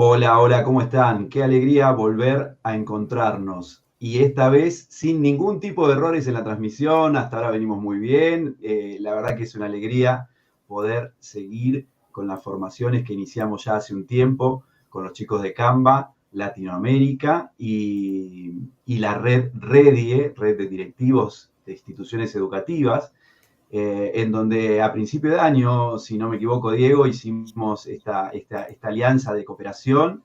Hola, hola, ¿cómo están? Qué alegría volver a encontrarnos. Y esta vez sin ningún tipo de errores en la transmisión, hasta ahora venimos muy bien. La verdad que es una alegría poder seguir con las formaciones que iniciamos ya hace un tiempo con los chicos de Canva, Latinoamérica y la red REDIE, Red de Directivos de Instituciones Educativas, en donde a principio de año, si no me equivoco, Diego, hicimos esta alianza de cooperación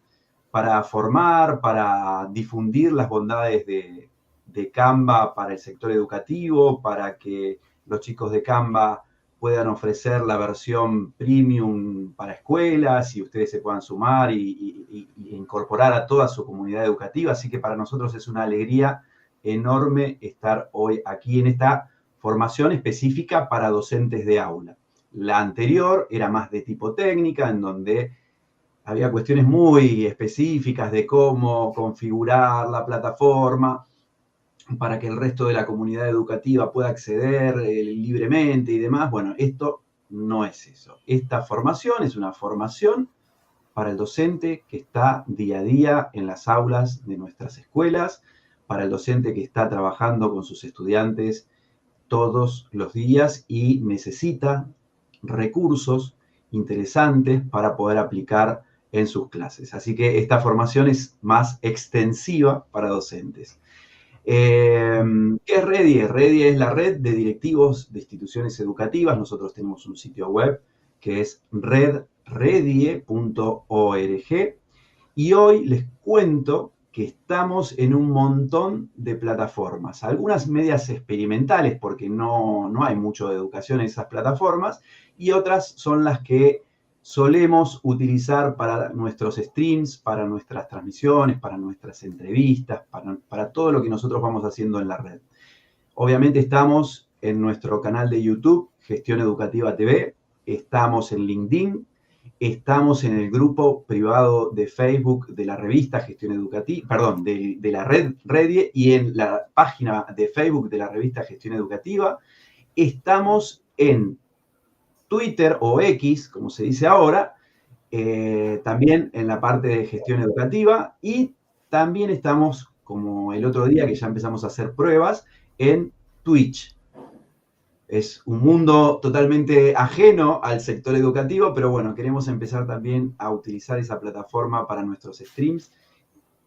para formar, para difundir las bondades de Canva para el sector educativo, para que los chicos de Canva puedan ofrecer la versión premium para escuelas y ustedes se puedan sumar y incorporar a toda su comunidad educativa. Así que para nosotros es una alegría enorme estar hoy aquí en esta formación específica para docentes de aula. La anterior era más de tipo técnica, en donde había cuestiones muy específicas de cómo configurar la plataforma para que el resto de la comunidad educativa pueda acceder libremente y demás. Bueno, esto no es eso. Esta formación es una formación para el docente que está día a día en las aulas de nuestras escuelas, para el docente que está trabajando con sus estudiantes todos los días y necesita recursos interesantes para poder aplicar en sus clases. Así que esta formación es más extensiva para docentes. ¿Qué es REDIE? REDIE es la red de directivos de instituciones educativas. Nosotros tenemos un sitio web que es redredie.org y hoy les cuento que estamos en un montón de plataformas, algunas medias experimentales porque no hay mucho de educación en esas plataformas y otras son las que solemos utilizar para nuestros streams, para nuestras transmisiones, para nuestras entrevistas, para todo lo que nosotros vamos haciendo en la red. Obviamente estamos en nuestro canal de YouTube, Gestión Educativa TV, estamos en LinkedIn, estamos en el grupo privado de Facebook de la revista Gestión Educativa, perdón, de la red Redie y en la página de Facebook de la revista Gestión Educativa. Estamos en Twitter o X, como se dice ahora, también en la parte de gestión educativa y también estamos, como el otro día que ya empezamos a hacer pruebas, en Twitch. Es un mundo totalmente ajeno al sector educativo, pero bueno, queremos empezar también a utilizar esa plataforma para nuestros streams,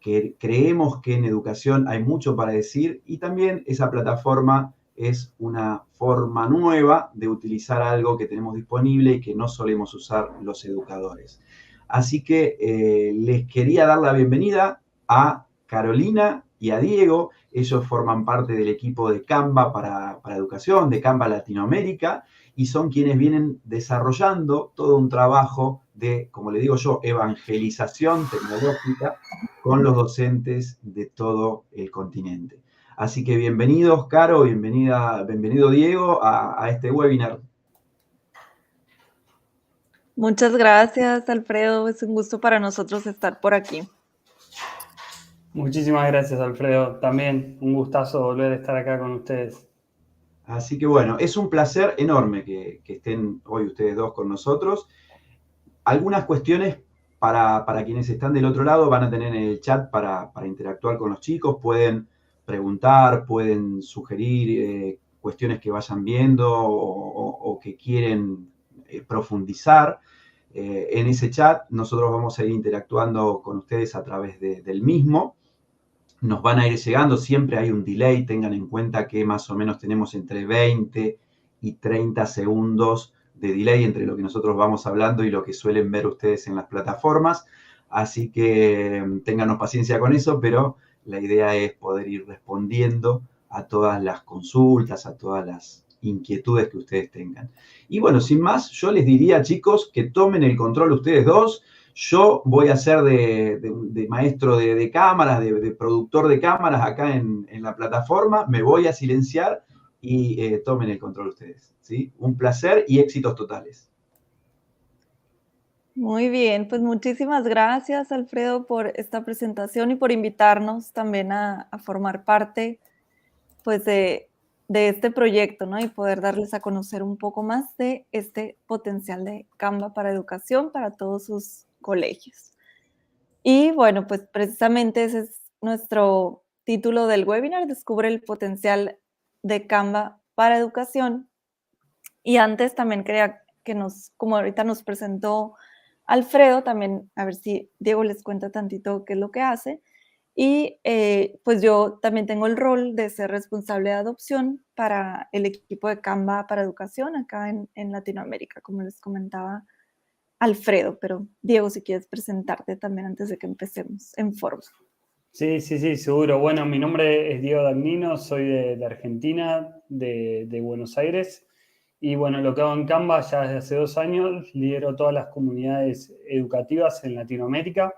que creemos que en educación hay mucho para decir y también esa plataforma es una forma nueva de utilizar algo que tenemos disponible y que no solemos usar los educadores. Así que les quería dar la bienvenida a Carolina y a Diego. Ellos forman parte del equipo de Canva para educación, de Canva Latinoamérica, y son quienes vienen desarrollando todo un trabajo de, como le digo yo, evangelización tecnológica con los docentes de todo el continente. Así que bienvenidos, Caro, bienvenido, Diego, a este webinar. Muchas gracias, Alfredo. Es un gusto para nosotros estar por aquí. Muchísimas gracias, Alfredo. También un gustazo volver a estar acá con ustedes. Así que bueno, es un placer enorme que estén hoy ustedes dos con nosotros. Algunas cuestiones para quienes están del otro lado van a tener en el chat para interactuar con los chicos, pueden preguntar, pueden sugerir cuestiones que vayan viendo o que quieren profundizar. En ese chat nosotros vamos a ir interactuando con ustedes a través del mismo. Nos van a ir llegando, siempre hay un delay, tengan en cuenta que más o menos tenemos entre 20 y 30 segundos de delay entre lo que nosotros vamos hablando y lo que suelen ver ustedes en las plataformas. Así que ténganos paciencia con eso, pero la idea es poder ir respondiendo a todas las consultas, a todas las inquietudes que ustedes tengan. Y bueno, sin más, yo les diría, chicos, que tomen el control ustedes dos. Yo voy a ser de maestro de cámaras, de productor de cámaras acá en la plataforma. Me voy a silenciar y tomen el control ustedes. ¿Sí? Un placer y éxitos totales. Muy bien, pues muchísimas gracias, Alfredo, por esta presentación y por invitarnos también a formar parte pues, de este proyecto, ¿no? Y poder darles a conocer un poco más de este potencial de Canva para educación para todos sus colegios. Y bueno, pues precisamente ese es nuestro título del webinar, Descubre el potencial de Canva para educación. Y antes también quería que como ahorita nos presentó Alfredo, también a ver si Diego les cuenta tantito qué es lo que hace. Y pues yo también tengo el rol de ser responsable de adopción para el equipo de Canva para educación acá en Latinoamérica, como les comentaba Alfredo. Pero Diego, si quieres presentarte también antes de que empecemos en forma. Sí, sí, sí, seguro. Bueno, mi nombre es Diego Dagnino, soy de Argentina, de Buenos Aires. Y bueno, lo que hago en Canva ya desde hace 2 años, lidero todas las comunidades educativas en Latinoamérica,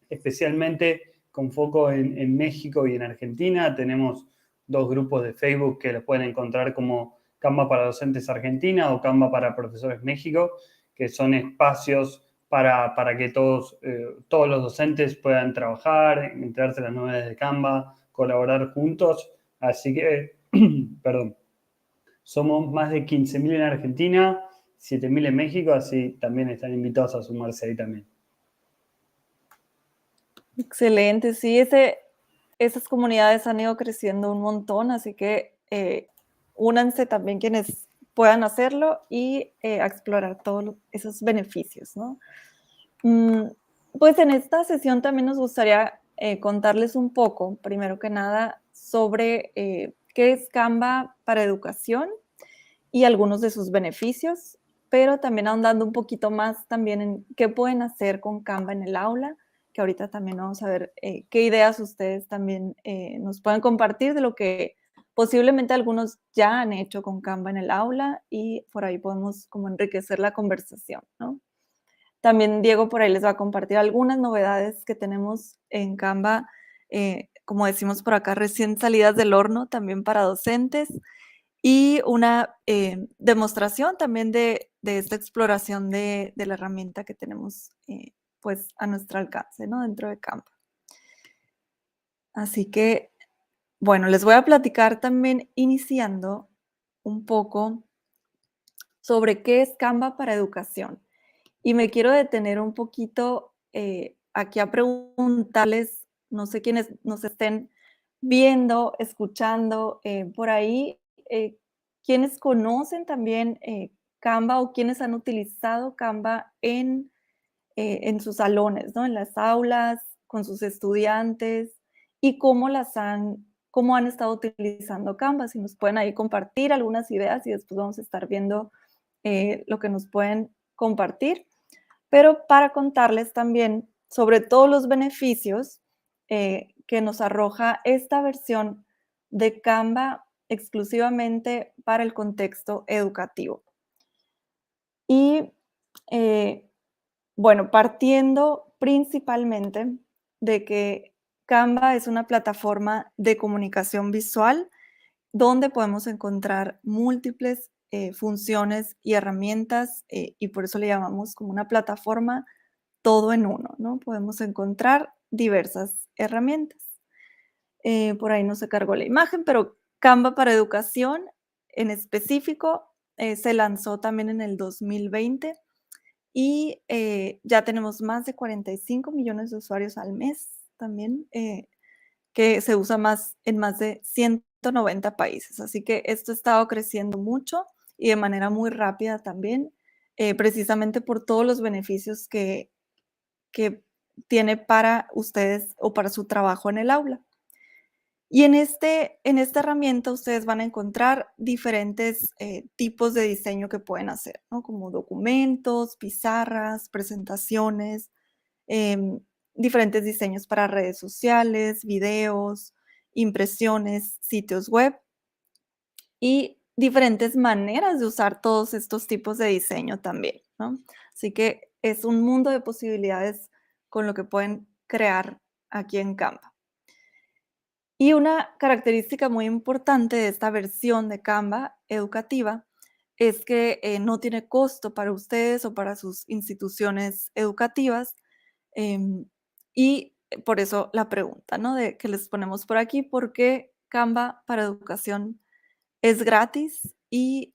especialmente con foco en México y en Argentina. Tenemos 2 grupos de Facebook que los pueden encontrar como Canva para Docentes Argentina o Canva para Profesores México, que son espacios para que todos los docentes puedan trabajar, enterarse de las novedades de Canva, colaborar juntos. Así que, perdón, somos más de 15.000 en Argentina, 7.000 en México, así también están invitados a sumarse ahí también. Excelente, sí, esas comunidades han ido creciendo un montón, así que únanse también quienes puedan hacerlo y a explorar todos esos beneficios, ¿no? Pues en esta sesión también nos gustaría contarles un poco, primero que nada, sobre qué es Canva para educación y algunos de sus beneficios, pero también ahondando un poquito más también en qué pueden hacer con Canva en el aula, que ahorita también vamos a ver qué ideas ustedes también nos pueden compartir de lo que posiblemente algunos ya han hecho con Canva en el aula y por ahí podemos como enriquecer la conversación, ¿no? También Diego por ahí les va a compartir algunas novedades que tenemos en Canva, como decimos por acá, recién salidas del horno, también para docentes, y una demostración también de esta exploración de la herramienta que tenemos pues a nuestro alcance, ¿no? Dentro de Canva. Así que, bueno, les voy a platicar también iniciando un poco sobre qué es Canva para educación. Y me quiero detener un poquito aquí a preguntarles, no sé quiénes nos estén viendo, escuchando por ahí, quiénes conocen también Canva o quiénes han utilizado Canva en sus salones, ¿no? En las aulas, con sus estudiantes y cómo han estado utilizando Canva. Si nos pueden ahí compartir algunas ideas y después vamos a estar viendo lo que nos pueden compartir. Pero para contarles también sobre todos los beneficios que nos arroja esta versión de Canva exclusivamente para el contexto educativo. Y bueno, partiendo principalmente de que Canva es una plataforma de comunicación visual donde podemos encontrar múltiples funciones y herramientas y por eso le llamamos como una plataforma todo en uno, ¿no? Podemos encontrar diversas herramientas. Por ahí no se cargó la imagen, pero Canva para educación en específico se lanzó también en el 2020 y ya tenemos más de 45 millones de usuarios al mes también, que se usa en más de 190 países. Así que esto ha estado creciendo mucho y de manera muy rápida también, precisamente por todos los beneficios que tiene para ustedes o para su trabajo en el aula. Y en esta herramienta ustedes van a encontrar diferentes tipos de diseño que pueden hacer, ¿no? Como documentos, pizarras, presentaciones, diferentes diseños para redes sociales, videos, impresiones, sitios web y diferentes maneras de usar todos estos tipos de diseño también, ¿no? Así que es un mundo de posibilidades con lo que pueden crear aquí en Canva. Y una característica muy importante de esta versión de Canva educativa es que no tiene costo para ustedes o para sus instituciones educativas. Y por eso la pregunta, ¿no? De que les ponemos por aquí, ¿por qué Canva para educación es gratis? Y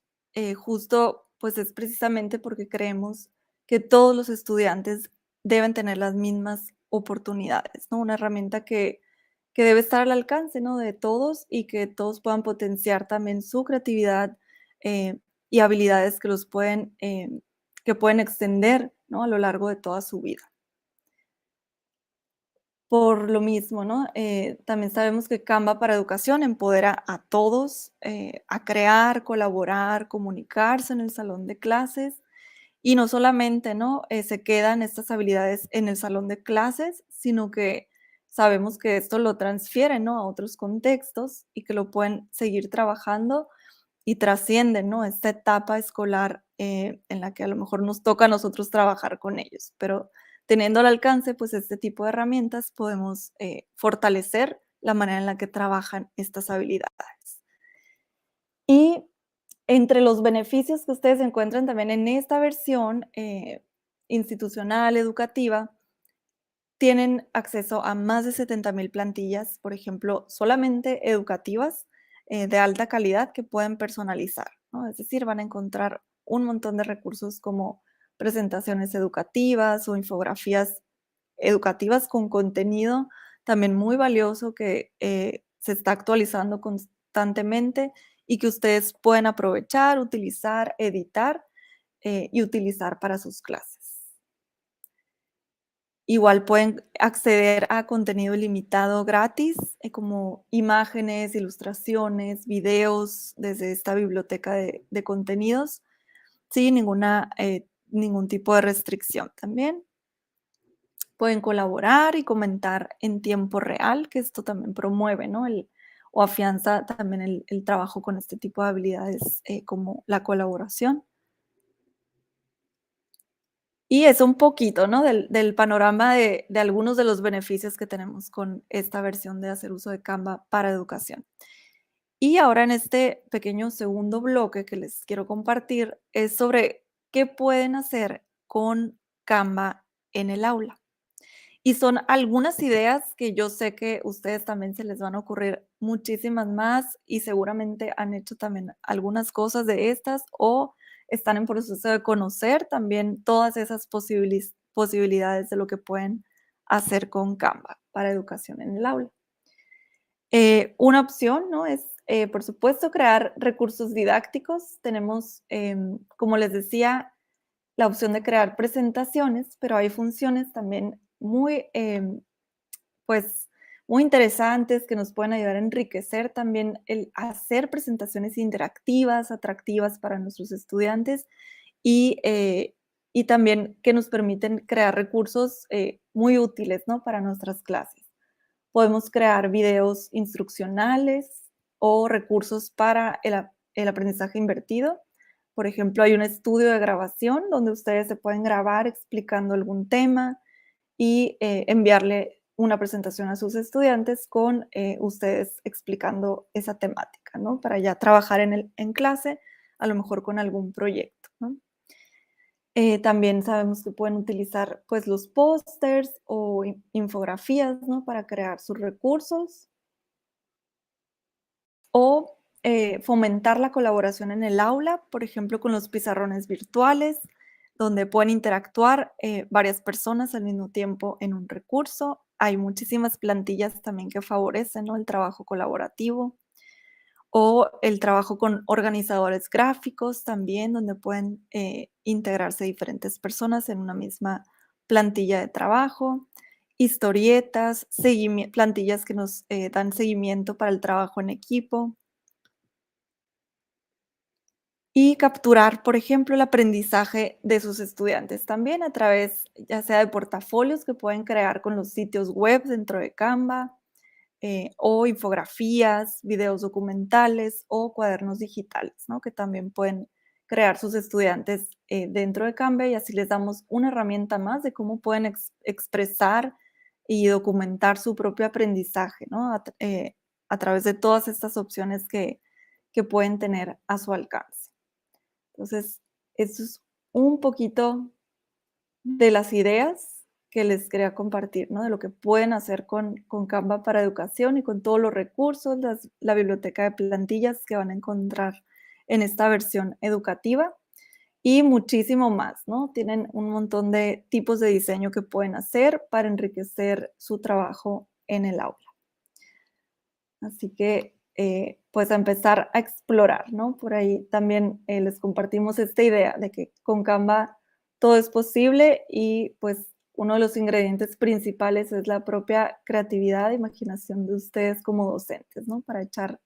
justo pues es precisamente porque creemos que todos los estudiantes deben tener las mismas oportunidades, ¿no? Una herramienta que debe estar al alcance, ¿no? De todos y que todos puedan potenciar también su creatividad y habilidades que pueden extender, ¿no? A lo largo de toda su vida. Por lo mismo, ¿no? También sabemos que Canva para Educación empodera a todos a crear, colaborar, comunicarse en el salón de clases y no solamente, ¿no? Se quedan estas habilidades en el salón de clases, sino que sabemos que esto lo transfieren, ¿no? A otros contextos y que lo pueden seguir trabajando y trascienden, ¿no? Esta etapa escolar en la que a lo mejor nos toca a nosotros trabajar con ellos, pero teniendo al alcance, pues este tipo de herramientas podemos fortalecer la manera en la que trabajan estas habilidades. Y entre los beneficios que ustedes encuentran también en esta versión institucional, educativa, tienen acceso a más de 70,000 plantillas, por ejemplo, solamente educativas, de alta calidad que pueden personalizar, ¿no? Es decir, van a encontrar un montón de recursos como presentaciones educativas o infografías educativas con contenido también muy valioso que se está actualizando constantemente y que ustedes pueden aprovechar, utilizar, editar y utilizar para sus clases. Igual pueden acceder a contenido ilimitado gratis, como imágenes, ilustraciones, videos desde esta biblioteca de contenidos, sin ningún tipo de restricción también. Pueden colaborar y comentar en tiempo real, que esto también promueve, ¿no? O afianza también el trabajo con este tipo de habilidades como la colaboración. Y es un poquito, ¿no? Del panorama de algunos de los beneficios que tenemos con esta versión de hacer uso de Canva para educación. Y ahora en este pequeño segundo bloque que les quiero compartir es sobre qué pueden hacer con Canva en el aula. Y son algunas ideas que yo sé que ustedes también se les van a ocurrir muchísimas más y seguramente han hecho también algunas cosas de estas o están en proceso de conocer también todas esas posibilidades de lo que pueden hacer con Canva para educación en el aula. Una opción, ¿no? Es, por supuesto, crear recursos didácticos. Tenemos, como les decía, la opción de crear presentaciones, pero hay funciones también pues, muy interesantes que nos pueden ayudar a enriquecer también el hacer presentaciones interactivas, atractivas para nuestros estudiantes y también que nos permiten crear recursos muy útiles, ¿no? Para nuestras clases. Podemos crear videos instruccionales o recursos para el aprendizaje invertido. Por ejemplo, hay un estudio de grabación donde ustedes se pueden grabar explicando algún tema y enviarle una presentación a sus estudiantes con ustedes explicando esa temática, ¿no? Para ya trabajar en clase, a lo mejor con algún proyecto, ¿no? También sabemos que pueden utilizar pues los pósters o infografías, ¿no? Para crear sus recursos o fomentar la colaboración en el aula, por ejemplo, con los pizarrones virtuales, donde pueden interactuar varias personas al mismo tiempo en un recurso. Hay muchísimas plantillas también que favorecen, ¿no? El trabajo colaborativo o el trabajo con organizadores gráficos también, donde pueden integrarse diferentes personas en una misma plantilla de trabajo, historietas, plantillas que nos dan seguimiento para el trabajo en equipo y capturar, por ejemplo, el aprendizaje de sus estudiantes también a través ya sea de portafolios que pueden crear con los sitios web dentro de Canva, o infografías, videos documentales o cuadernos digitales, ¿no? Que también pueden crear sus estudiantes dentro de Canva y así les damos una herramienta más de cómo pueden expresar y documentar su propio aprendizaje, ¿no? A través de todas estas opciones que pueden tener a su alcance. Entonces, esto es un poquito de las ideas que les quería compartir, ¿no? De lo que pueden hacer con Canva para educación y con todos los recursos, la biblioteca de plantillas que van a encontrar en esta versión educativa. y muchísimo más, ¿no? Tienen un montón de tipos de diseño que pueden hacer para enriquecer su trabajo en el aula. Así que, pues a empezar a explorar, ¿no? Por ahí también les compartimos esta idea de que con Canva todo es posible y pues uno de los ingredientes principales es la propia creatividad e imaginación de ustedes como docentes, ¿no? Para echar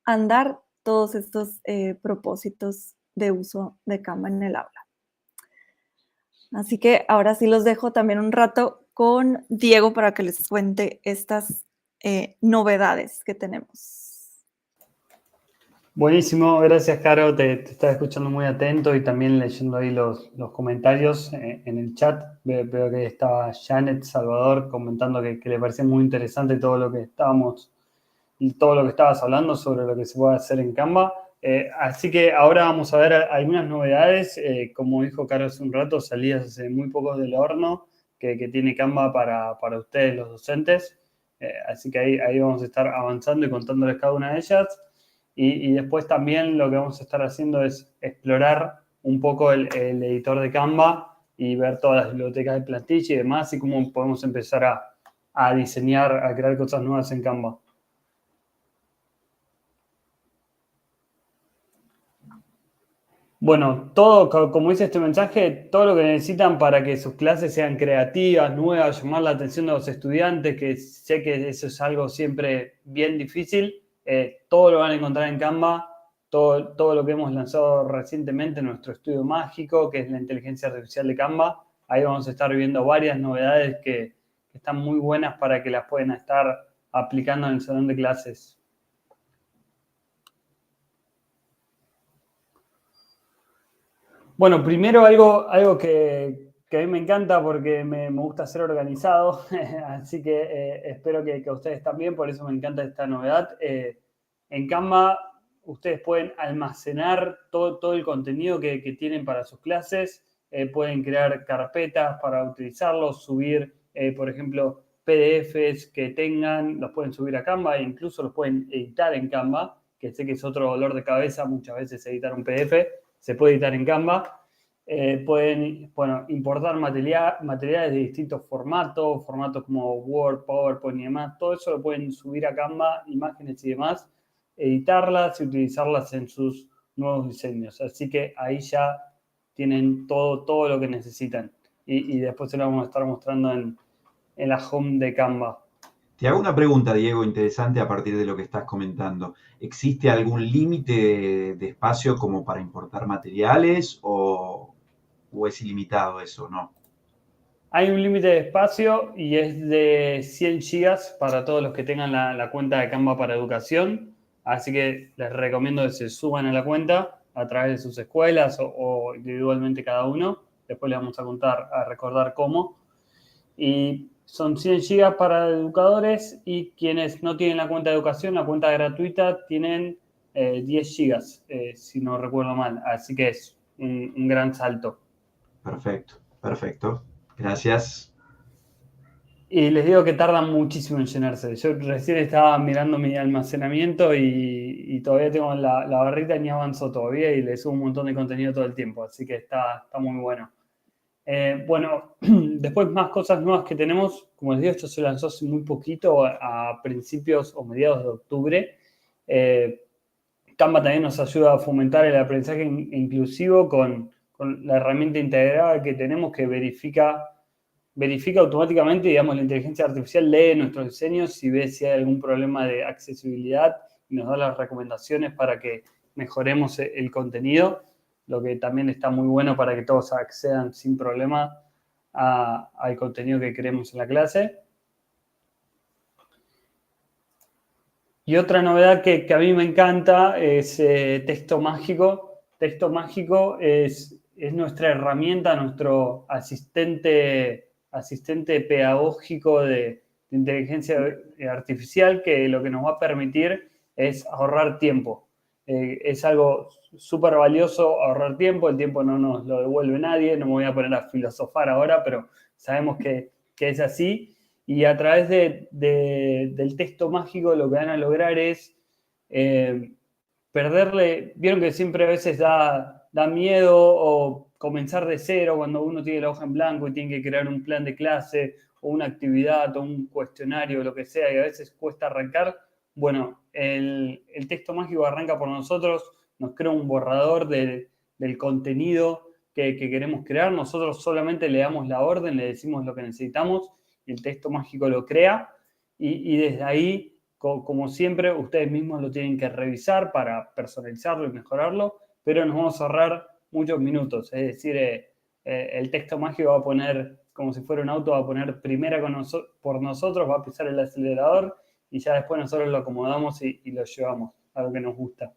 a andar todos estos propósitos de uso de Canva en el aula. Así que ahora sí los dejo también un rato con Diego para que les cuente estas novedades que tenemos. Buenísimo, gracias Caro, te estaba escuchando muy atento y también leyendo ahí los comentarios en el chat. Veo que estaba Janet Salvador comentando que le parecía muy interesante todo lo que estabas hablando sobre lo que se puede hacer en Canva. Así que ahora vamos a ver algunas novedades. Como dijo Caro hace un rato, salidas hace muy poco del horno que tiene Canva para ustedes los docentes. Así que ahí vamos a estar avanzando y contándoles cada una de ellas. Y después también lo que vamos a estar haciendo es explorar un poco el editor de Canva y ver todas las bibliotecas de plantilla y demás y cómo podemos empezar a diseñar, a crear cosas nuevas en Canva. Bueno, todo, como dice este mensaje, todo lo que necesitan para que sus clases sean creativas, nuevas, llamar la atención de los estudiantes, que sé que eso es algo siempre bien difícil, todo lo van a encontrar en Canva, todo lo que hemos lanzado recientemente, nuestro estudio mágico, que es la inteligencia artificial de Canva. Ahí vamos a estar viendo varias novedades que están muy buenas para que las puedan estar aplicando en el salón de clases. Bueno, primero algo que a mí me encanta porque me gusta ser organizado, así que espero que a ustedes también, por eso me encanta esta novedad. En Canva ustedes pueden almacenar todo el contenido que tienen para sus clases, pueden crear carpetas para utilizarlos, subir, por ejemplo, PDFs que tengan, los pueden subir a Canva e incluso los pueden editar en Canva, que sé que es otro dolor de cabeza muchas veces editar un PDF. Se puede editar en Canva. Pueden, importar materiales de distintos formatos como Word, PowerPoint y demás. Todo eso lo pueden subir a Canva, imágenes y demás, editarlas y utilizarlas en sus nuevos diseños. Así que ahí ya tienen todo lo que necesitan. Y después se lo vamos a estar mostrando en la home de Canva. Te hago una pregunta, Diego, interesante a partir de lo que estás comentando. ¿Existe algún límite de espacio como para importar materiales o es ilimitado eso, no? Hay un límite de espacio y es de 100 gigas para todos los que tengan la cuenta de Canva para educación. Así que les recomiendo que se suban a la cuenta a través de sus escuelas o individualmente cada uno. Después les vamos a recordar cómo. Y son 100 gigas para educadores y quienes no tienen la cuenta de educación, la cuenta gratuita, tienen 10 gigas, si no recuerdo mal. Así que es un gran salto. Perfecto. Gracias. Y les digo que tardan muchísimo en llenarse. Yo recién estaba mirando mi almacenamiento y todavía tengo la barrita, ni avanzó todavía y le subo un montón de contenido todo el tiempo. Así que está muy bueno. Bueno, después más cosas nuevas que tenemos. Como les digo, esto se lanzó hace muy poquito, a principios o mediados de octubre. Canva también nos ayuda a fomentar el aprendizaje inclusivo con la herramienta integrada que tenemos que verifica automáticamente, digamos, la inteligencia artificial lee nuestros diseños y ve si hay algún problema de accesibilidad y nos da las recomendaciones para que mejoremos el contenido, lo que también está muy bueno para que todos accedan sin problema al contenido que queremos en la clase. Y otra novedad que a mí me encanta es Texto Mágico. Texto Mágico es nuestra herramienta, nuestro asistente pedagógico de inteligencia artificial, que lo que nos va a permitir es ahorrar tiempo. Es algo súper valioso ahorrar tiempo, el tiempo no nos lo devuelve nadie, no me voy a poner a filosofar ahora, pero sabemos que es así. Y a través del texto mágico lo que van a lograr es perderle, vieron que siempre a veces da da miedo o comenzar de cero cuando uno tiene la hoja en blanco y tiene que crear un plan de clase o una actividad o un cuestionario, lo que sea, y a veces cuesta arrancar. Bueno, el texto mágico arranca por nosotros, nos crea un borrador del contenido que queremos crear. Nosotros solamente le damos la orden, le decimos lo que necesitamos y el texto mágico lo crea. Y desde ahí, como siempre, ustedes mismos lo tienen que revisar para personalizarlo y mejorarlo, pero nos vamos a ahorrar muchos minutos. Es decir, el texto mágico va a poner, como si fuera un auto, va a poner primera por nosotros, va a pisar el acelerador y ya después nosotros lo acomodamos y lo llevamos a lo que nos gusta.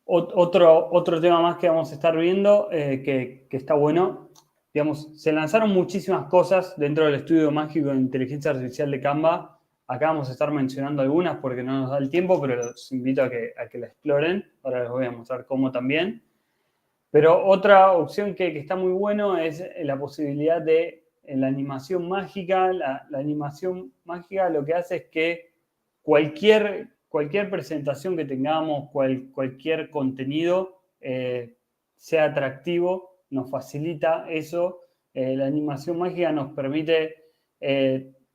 Otro tema más que vamos a estar viendo, que está bueno, digamos, se lanzaron muchísimas cosas dentro del estudio mágico de inteligencia artificial de Canva. Acá vamos a estar mencionando algunas porque no nos da el tiempo, pero los invito a que la exploren. Ahora les voy a mostrar cómo también. Pero otra opción que está muy bueno es la posibilidad de la animación mágica. La animación mágica lo que hace es que cualquier presentación que tengamos, cualquier contenido sea atractivo, nos facilita eso. La animación mágica nos permite,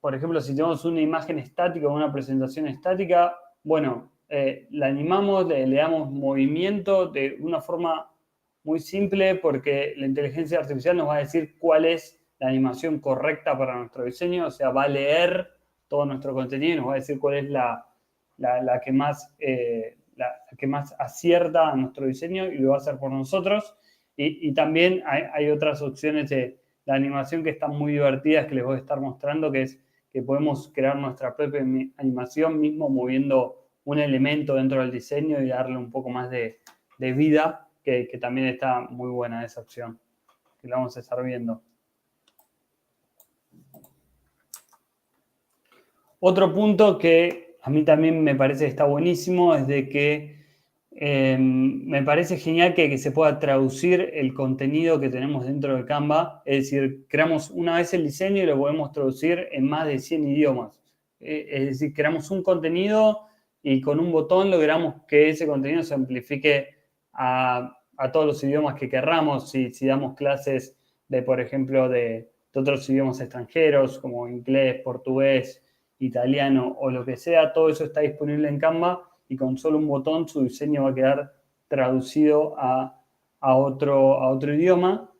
por ejemplo, si tenemos una imagen estática o una presentación estática, bueno, la animamos, le damos movimiento de una forma muy simple porque la inteligencia artificial nos va a decir cuál es la animación correcta para nuestro diseño, o sea, va a leer todo nuestro contenido y nos va a decir cuál es la que más acierta a nuestro diseño y lo va a hacer por nosotros. Y también hay otras opciones de la animación que están muy divertidas que les voy a estar mostrando, que es que podemos crear nuestra propia animación mismo moviendo un elemento dentro del diseño y darle un poco más de vida, que también está muy buena esa opción, que la vamos a estar viendo. Otro punto que a mí también me parece que está buenísimo es de que me parece genial que se pueda traducir el contenido que tenemos dentro de Canva. Es decir, creamos una vez el diseño y lo podemos traducir en más de 100 idiomas. Es decir, creamos un contenido y con un botón logramos que ese contenido se amplifique a todos los idiomas que querramos. Si damos clases de, por ejemplo, de otros idiomas extranjeros como inglés, portugués, italiano o lo que sea, todo eso está disponible en Canva y con solo un botón su diseño va a quedar traducido a otro idioma.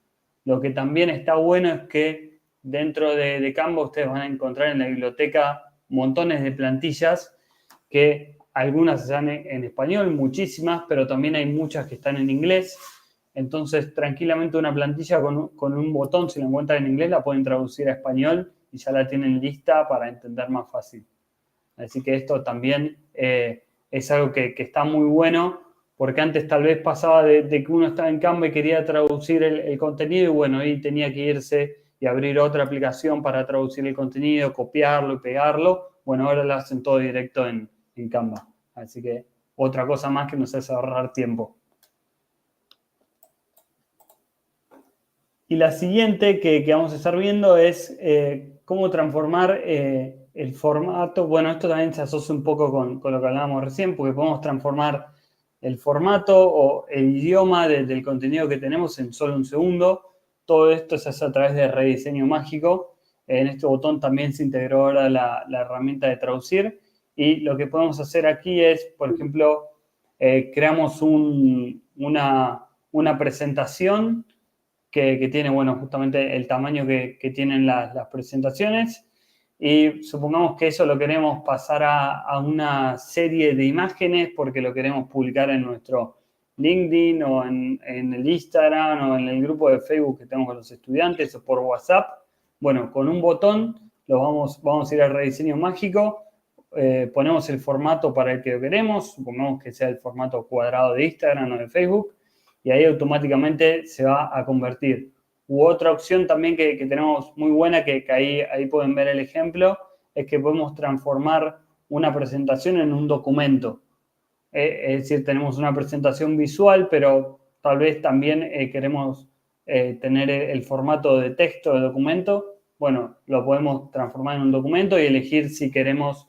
Lo que también está bueno es que dentro de Canva ustedes van a encontrar en la biblioteca montones de plantillas que algunas están en español, muchísimas, pero también hay muchas que están en inglés. Entonces, tranquilamente una plantilla con un botón, si la encuentran en inglés, la pueden traducir a español y ya la tienen lista para entender más fácil. Así que esto también es algo que está muy bueno, porque antes tal vez pasaba de que uno estaba en Canva y quería traducir el contenido y bueno, ahí tenía que irse y abrir otra aplicación para traducir el contenido, copiarlo y pegarlo. Bueno, ahora lo hacen todo directo en Canva. Así que otra cosa más que nos hace ahorrar tiempo. Y la siguiente que vamos a estar viendo es cómo transformar el formato. Bueno, esto también se asocia un poco con lo que hablábamos recién, porque podemos transformar el formato o el idioma del contenido que tenemos en solo un segundo. Todo esto se hace a través de rediseño mágico. En este botón también se integró ahora la herramienta de traducir. Y lo que podemos hacer aquí es, por ejemplo, creamos una presentación que tiene, bueno, justamente el tamaño que tienen las presentaciones. Y supongamos que eso lo queremos pasar a una serie de imágenes porque lo queremos publicar en nuestro LinkedIn o en el Instagram o en el grupo de Facebook que tenemos con los estudiantes o por WhatsApp. Bueno, con un botón vamos a ir al rediseño mágico, ponemos el formato para el que lo queremos, supongamos que sea el formato cuadrado de Instagram o de Facebook, y ahí automáticamente se va a convertir. U otra opción también que tenemos muy buena, que ahí pueden ver el ejemplo, es que podemos transformar una presentación en un documento. Es decir, tenemos una presentación visual, pero tal vez también queremos tener el formato de texto de documento. Bueno, lo podemos transformar en un documento y elegir si queremos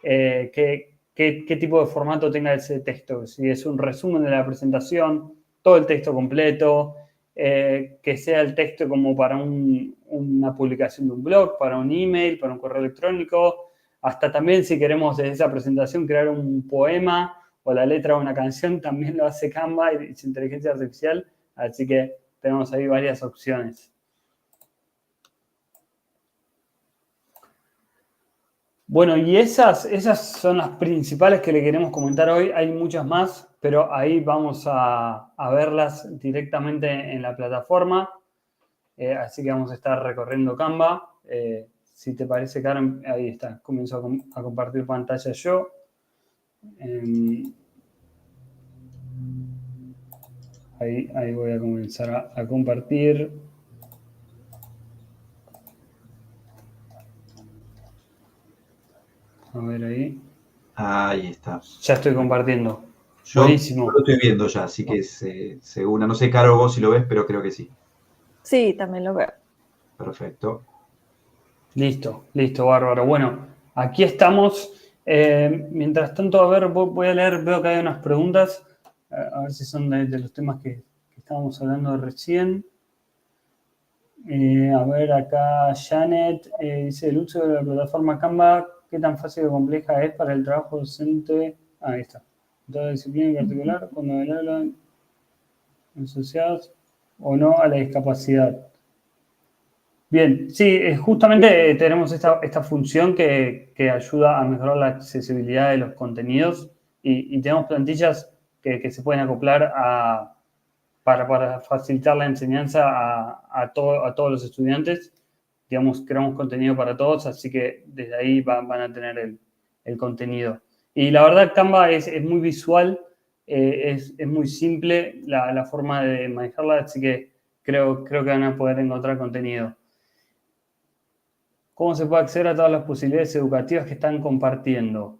que qué tipo de formato tenga ese texto. Si es un resumen de la presentación, todo el texto completo, que sea el texto como para una publicación de un blog, para un email, para un correo electrónico, hasta también si queremos desde esa presentación crear un poema o la letra de una canción, también lo hace Canva y su inteligencia artificial, así que tenemos ahí varias opciones. Bueno, y esas son las principales que le queremos comentar hoy. Hay muchas más, pero ahí vamos a verlas directamente en la plataforma. Así que vamos a estar recorriendo Canva. Si te parece, Karen, ahí está. Comienzo a compartir pantalla yo. Ahí voy a comenzar a compartir. A ver ahí. Ahí está. Ya estoy compartiendo. Yo Buenísimo. lo estoy viendo ya, así que se una. No sé, Caro, vos si lo ves, pero creo que sí. Sí, también lo veo. Perfecto. Listo, bárbaro. Bueno, aquí estamos. Mientras tanto, a ver, voy a leer, veo que hay unas preguntas, a ver si son de los temas que estábamos hablando recién. A ver, acá Janet dice, el uso de la plataforma Canva, ¿qué tan fácil o compleja es para el trabajo docente? Ahí está. Toda disciplina en particular, cuando hablan asociados o no a la discapacidad. Bien, sí, justamente tenemos esta función que ayuda a mejorar la accesibilidad de los contenidos y tenemos plantillas que se pueden acoplar para facilitar la enseñanza a todos los estudiantes. Digamos, creamos contenido para todos, así que desde ahí van a tener el contenido. Y la verdad, Canva es muy visual, es muy simple la forma de manejarla, así que creo que van a poder encontrar contenido. ¿Cómo se puede acceder a todas las posibilidades educativas que están compartiendo?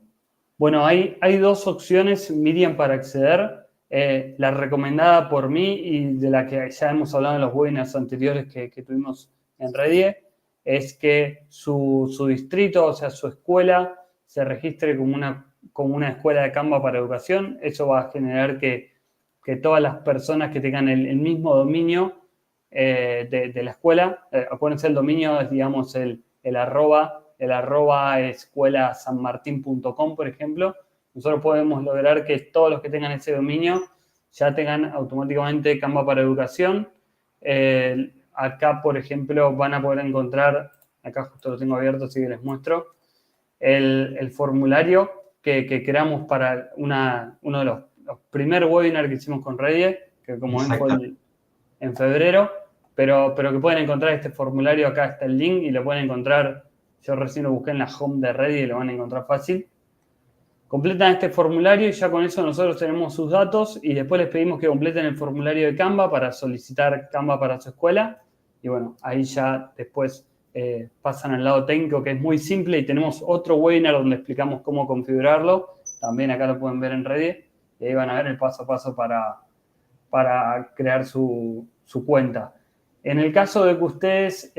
Bueno, hay dos opciones, Miriam, para acceder. La recomendada por mí y de la que ya hemos hablado en los webinars anteriores que tuvimos en Redie, es que su distrito, o sea, su escuela, se registre como una escuela de Canva para educación. Eso va a generar que todas las personas que tengan el mismo dominio de la escuela, acuérdense, el dominio es, digamos, el arroba escuelasanmartin.com, por ejemplo. Nosotros podemos lograr que todos los que tengan ese dominio ya tengan automáticamente Canva para educación. Acá, por ejemplo, van a poder encontrar, acá justo lo tengo abierto, así que les muestro, el formulario que creamos para uno de los primeros webinars que hicimos con Redie, que como ven fue en febrero, pero que pueden encontrar este formulario, acá está el link y lo pueden encontrar, yo recién lo busqué en la home de Redie y lo van a encontrar fácil. Completan este formulario y ya con eso nosotros tenemos sus datos y después les pedimos que completen el formulario de Canva para solicitar Canva para su escuela. Y bueno, ahí ya después pasan al lado técnico, que es muy simple, y tenemos otro webinar donde explicamos cómo configurarlo. También acá lo pueden ver en Redie y ahí van a ver el paso a paso para crear su cuenta. En el caso de que ustedes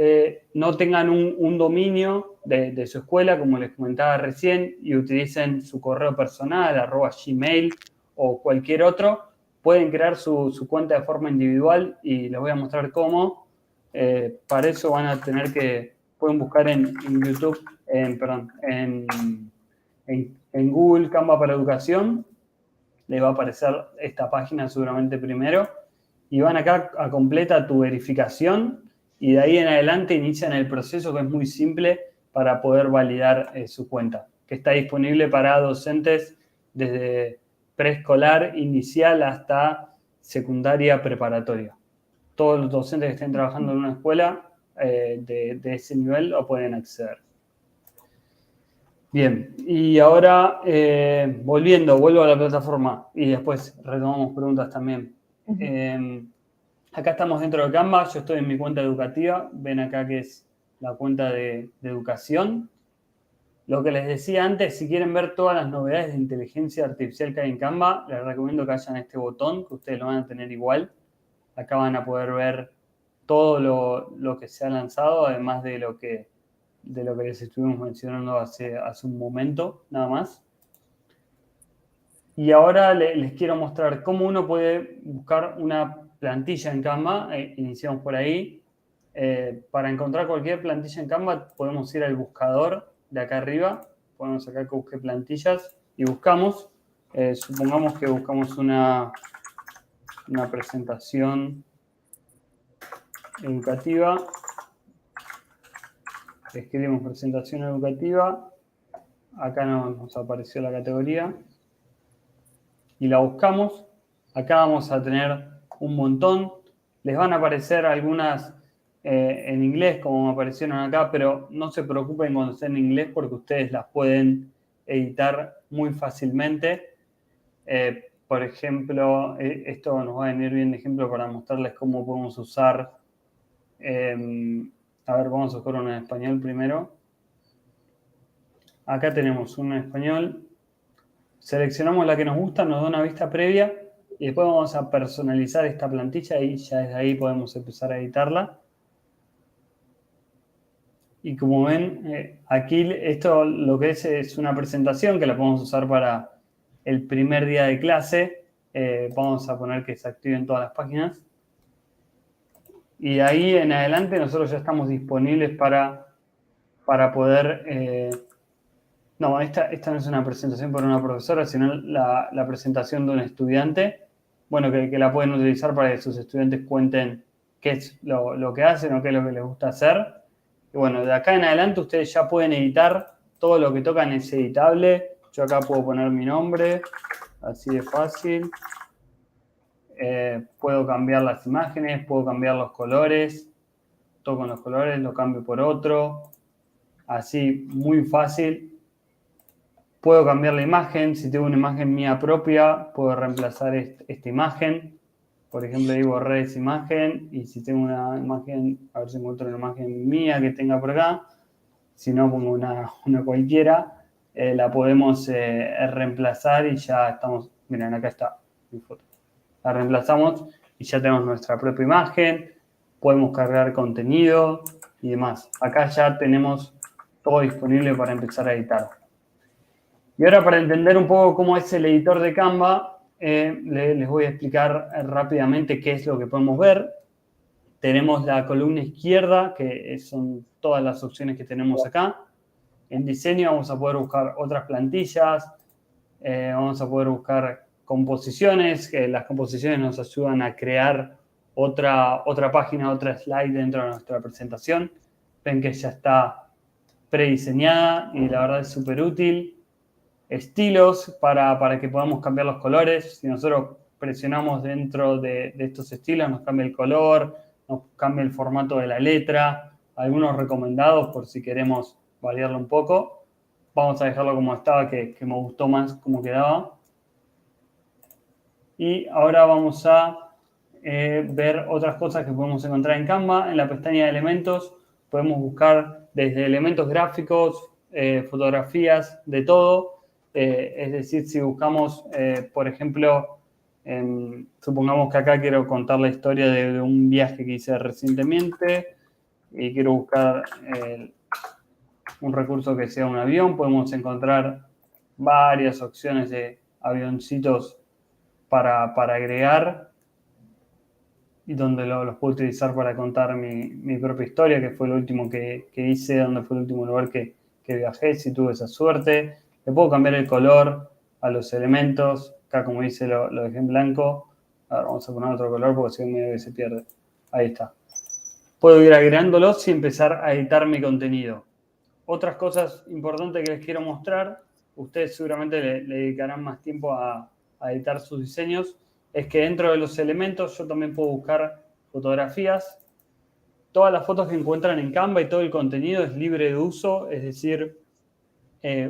no tengan un dominio de su escuela, como les comentaba recién, y utilicen su correo personal, @gmail o cualquier otro, pueden crear su cuenta de forma individual y les voy a mostrar cómo. Para eso van a tener pueden buscar en YouTube, en Google Canva para Educación. Les va a aparecer esta página seguramente primero. Y van acá a completa tu verificación y de ahí en adelante inician el proceso, que es muy simple, para poder validar su cuenta, que está disponible para docentes desde preescolar inicial hasta secundaria preparatoria. Todos los docentes que estén trabajando en una escuela de ese nivel lo pueden acceder. Bien, y ahora vuelvo a la plataforma y después retomamos preguntas también. Acá estamos dentro de Canva, yo estoy en mi cuenta educativa, ven acá que es la cuenta de educación. Lo que les decía antes, si quieren ver todas las novedades de inteligencia artificial que hay en Canva, les recomiendo que hayan este botón, que ustedes lo van a tener igual. Acá van a poder ver todo lo que se ha lanzado, además de lo que les estuvimos mencionando hace un momento, nada más. Y ahora les quiero mostrar cómo uno puede buscar una plantilla en Canva. Iniciamos por ahí. Para encontrar cualquier plantilla en Canva podemos ir al buscador de acá arriba. Ponemos acá que busque plantillas y buscamos. Supongamos que buscamos una presentación educativa. Escribimos presentación educativa. Acá nos apareció la categoría. Y la buscamos. Acá vamos a tener un montón. Les van a aparecer algunas en inglés, como me aparecieron acá, pero no se preocupen cuando estén en inglés porque ustedes las pueden editar muy fácilmente. Por ejemplo, esto nos va a venir bien de ejemplo para mostrarles cómo podemos usar. A ver, vamos a buscar uno en español primero. Acá tenemos uno en español. Seleccionamos la que nos gusta, nos da una vista previa y después vamos a personalizar esta plantilla y ya desde ahí podemos empezar a editarla. Y como ven, aquí esto lo que es una presentación que la podemos usar para el primer día de clase. Vamos a poner que se activen todas las páginas. Y de ahí en adelante nosotros ya estamos disponibles para poder... No, esta no es una presentación para una profesora, sino la presentación de un estudiante. Bueno, que la pueden utilizar para que sus estudiantes cuenten qué es lo que hacen o qué es lo que les gusta hacer. Y bueno, de acá en adelante ustedes ya pueden editar. Todo lo que tocan es editable. Yo acá puedo poner mi nombre, así de fácil. Puedo cambiar las imágenes, puedo cambiar los colores. Toco los colores, lo cambio por otro. Así, muy fácil. Puedo cambiar la imagen. Si tengo una imagen mía propia, puedo reemplazar esta imagen. Por ejemplo, ahí borré esa imagen. Y si tengo una imagen, a ver si encuentro una imagen mía que tenga por acá. Si no, pongo una cualquiera. La podemos reemplazar y ya estamos... Miren, acá está mi foto. La reemplazamos y ya tenemos nuestra propia imagen. Podemos cargar contenido y demás. Acá ya tenemos todo disponible para empezar a editar. Y ahora, para entender un poco cómo es el editor de Canva, les voy a explicar rápidamente qué es lo que podemos ver. Tenemos la columna izquierda, que son todas las opciones que tenemos acá. En diseño vamos a poder buscar otras plantillas, vamos a poder buscar composiciones, que las composiciones nos ayudan a crear otra página, otra slide dentro de nuestra presentación. Ven que ya está prediseñada y la verdad es súper útil. Estilos para que podamos cambiar los colores. Si nosotros presionamos dentro de estos estilos, nos cambia el color, nos cambia el formato de la letra. Algunos recomendados por si queremos variarlo un poco. Vamos a dejarlo como estaba, que me gustó más cómo quedaba. Y ahora vamos a ver otras cosas que podemos encontrar en Canva. En la pestaña de elementos podemos buscar desde elementos gráficos, fotografías, de todo. Es decir, si buscamos, por ejemplo, supongamos que acá quiero contar la historia de un viaje que hice recientemente y quiero buscar un recurso que sea un avión, podemos encontrar varias opciones de avioncitos para agregar y donde los puedo utilizar para contar mi propia historia, que fue lo último que hice, donde fue el último lugar que viajé, si tuve esa suerte. Le puedo cambiar el color a los elementos. Acá, como dice, lo dejé en blanco. Ahora vamos a poner otro color porque si no medio que se pierde. Ahí está. Puedo ir agregándolos y empezar a editar mi contenido. Otras cosas importantes que les quiero mostrar, ustedes seguramente le dedicarán más tiempo a editar sus diseños, es que dentro de los elementos yo también puedo buscar fotografías. Todas las fotos que encuentran en Canva y todo el contenido es libre de uso, es decir,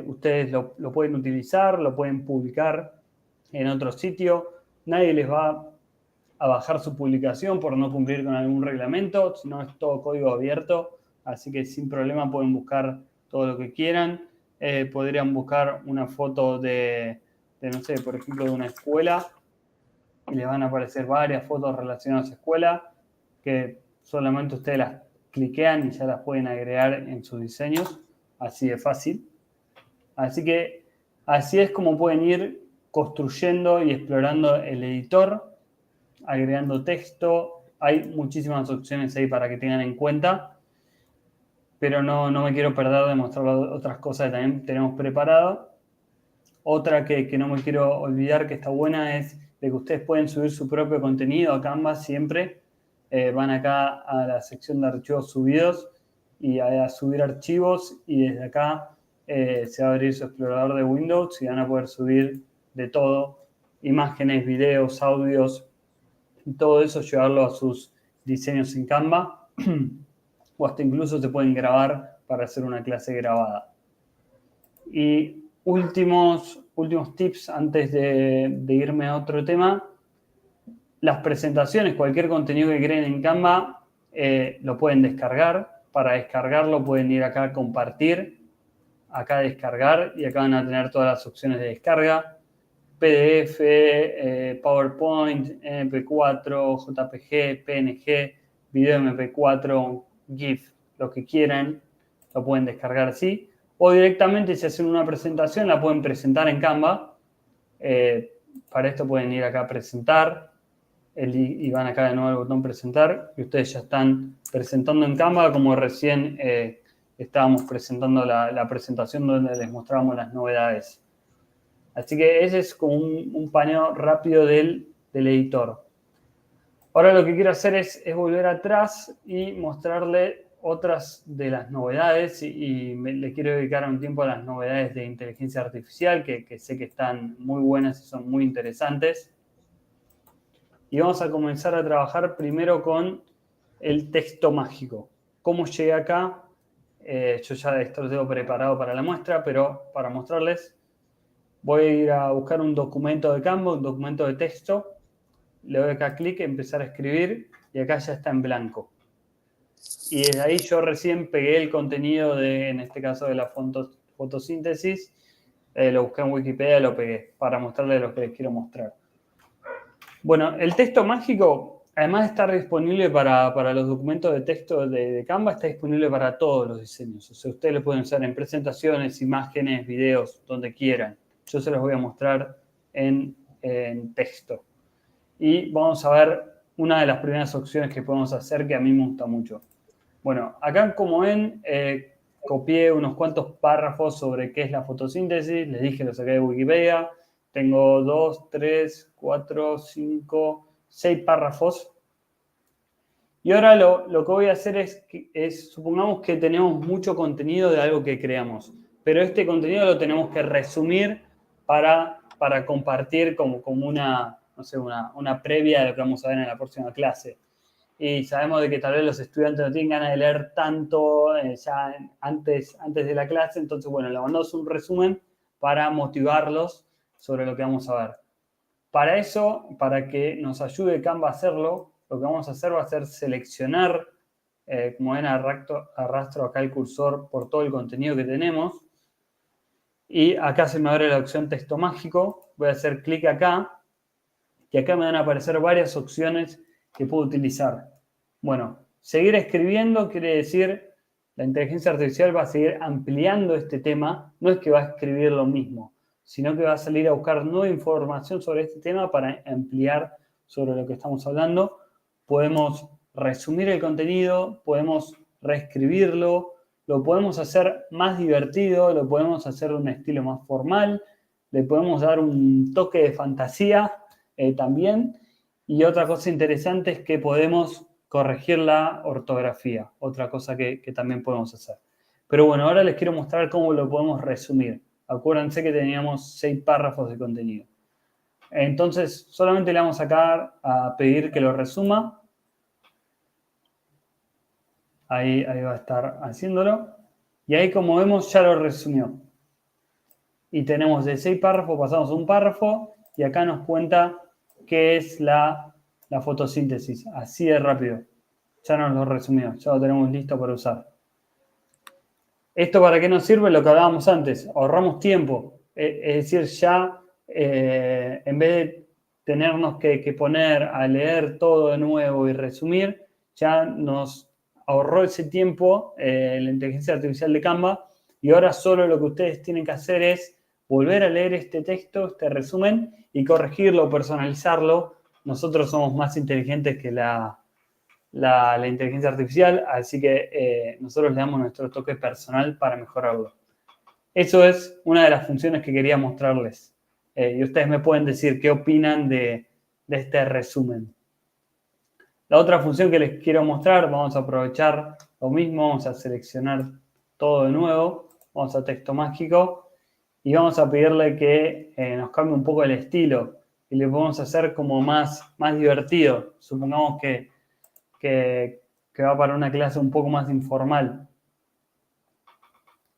ustedes lo pueden utilizar, lo pueden publicar en otro sitio. Nadie les va a bajar su publicación por no cumplir con algún reglamento, sino es todo código abierto, así que sin problema pueden buscar todo lo que quieran. Podrían buscar una foto de, no sé, por ejemplo, de una escuela y les van a aparecer varias fotos relacionadas a esa escuela que solamente ustedes las cliquean y ya las pueden agregar en sus diseños, así de fácil. Así que así es como pueden ir construyendo y explorando el editor, agregando texto. Hay muchísimas opciones ahí para que tengan en cuenta, pero no me quiero perder de mostrar otras cosas que también tenemos preparado. Otra que no me quiero olvidar que está buena es de que ustedes pueden subir su propio contenido a Canva siempre. Van acá a la sección de archivos subidos y a subir archivos, y desde acá se va a abrir su explorador de Windows y van a poder subir de todo, imágenes, videos, audios, y todo eso llevarlo a sus diseños en Canva o hasta incluso se pueden grabar para hacer una clase grabada. Y últimos tips antes de irme a otro tema. Las presentaciones, cualquier contenido que creen en Canva, lo pueden descargar. Para descargarlo pueden ir acá a compartir, acá a descargar, y acá van a tener todas las opciones de descarga. PDF, PowerPoint, MP4, JPG, PNG, video MP4, GIF, lo que quieran, lo pueden descargar así. O directamente, si hacen una presentación, la pueden presentar en Canva. Para esto pueden ir acá a presentar y van acá de nuevo al botón presentar, y ustedes ya están presentando en Canva como recién estábamos presentando la presentación donde les mostrábamos las novedades. Así que ese es como un paneo rápido del editor. Ahora lo que quiero hacer es volver atrás y mostrarle otras de las novedades, y le quiero dedicar un tiempo a las novedades de inteligencia artificial, que sé que están muy buenas y son muy interesantes. Y vamos a comenzar a trabajar primero con el texto mágico. ¿Cómo llegué acá? Yo ya esto lo tengo preparado para la muestra, pero para mostrarles, voy a ir a buscar un documento de Canva, un documento de texto. Le doy acá clic, empezar a escribir, y acá ya está en blanco. Y desde ahí yo recién pegué el contenido en este caso de la fotosíntesis, lo busqué en Wikipedia y lo pegué para mostrarles lo que les quiero mostrar. Bueno, el texto mágico, además de estar disponible para los documentos de texto de Canva, está disponible para todos los diseños. O sea, ustedes lo pueden usar en presentaciones, imágenes, videos, donde quieran. Yo se los voy a mostrar en texto. Y vamos a ver una de las primeras opciones que podemos hacer que a mí me gusta mucho. Bueno, acá como ven, copié unos cuantos párrafos sobre qué es la fotosíntesis. Les dije, lo saqué de Wikipedia. Tengo 2, 3, 4, 5, 6 párrafos. Y ahora lo que voy a hacer es, supongamos que tenemos mucho contenido de algo que creamos, pero este contenido lo tenemos que resumir para compartir como una, no sé, una previa de lo que vamos a ver en la próxima clase. Y sabemos de que tal vez los estudiantes no tienen ganas de leer tanto ya antes de la clase, entonces, bueno, le mandamos un resumen para motivarlos sobre lo que vamos a ver. Para eso, para que nos ayude Canva a hacerlo, lo que vamos a hacer va a ser seleccionar, como ven, arrastro acá el cursor por todo el contenido que tenemos. Y acá se me abre la opción texto mágico. Voy a hacer clic acá. Y acá me van a aparecer varias opciones que puedo utilizar. Bueno, seguir escribiendo quiere decir, la inteligencia artificial va a seguir ampliando este tema. No es que va a escribir lo mismo, sino que va a salir a buscar nueva información sobre este tema para ampliar sobre lo que estamos hablando. Podemos resumir el contenido, podemos reescribirlo, lo podemos hacer más divertido, lo podemos hacer de un estilo más formal, le podemos dar un toque de fantasía también. Y otra cosa interesante es que podemos corregir la ortografía, otra cosa que también podemos hacer. Pero bueno, ahora les quiero mostrar cómo lo podemos resumir. Acuérdense que teníamos 6 párrafos de contenido. Entonces, solamente le vamos acá a pedir que lo resuma. Ahí va a estar haciéndolo. Y ahí, como vemos, ya lo resumió. Y tenemos de 6 párrafos, pasamos a un párrafo, y acá nos cuenta qué es la fotosíntesis. Así de rápido. Ya nos lo resumió, ya lo tenemos listo para usar. ¿Esto para qué nos sirve? Lo que hablábamos antes, ahorramos tiempo. Es decir, ya en vez de tenernos que poner a leer todo de nuevo y resumir, ya nos ahorró ese tiempo la inteligencia artificial de Canva, y ahora solo lo que ustedes tienen que hacer es volver a leer este texto, este resumen, y corregirlo, personalizarlo. Nosotros somos más inteligentes que la inteligencia artificial, así que nosotros le damos nuestro toque personal para mejorarlo. Eso es una de las funciones que quería mostrarles. Y ustedes me pueden decir qué opinan de este resumen. La otra función que les quiero mostrar, vamos a aprovechar lo mismo, vamos a seleccionar todo de nuevo, vamos a texto mágico y vamos a pedirle que nos cambie un poco el estilo y le podemos hacer como más divertido. Supongamos que va para una clase un poco más informal.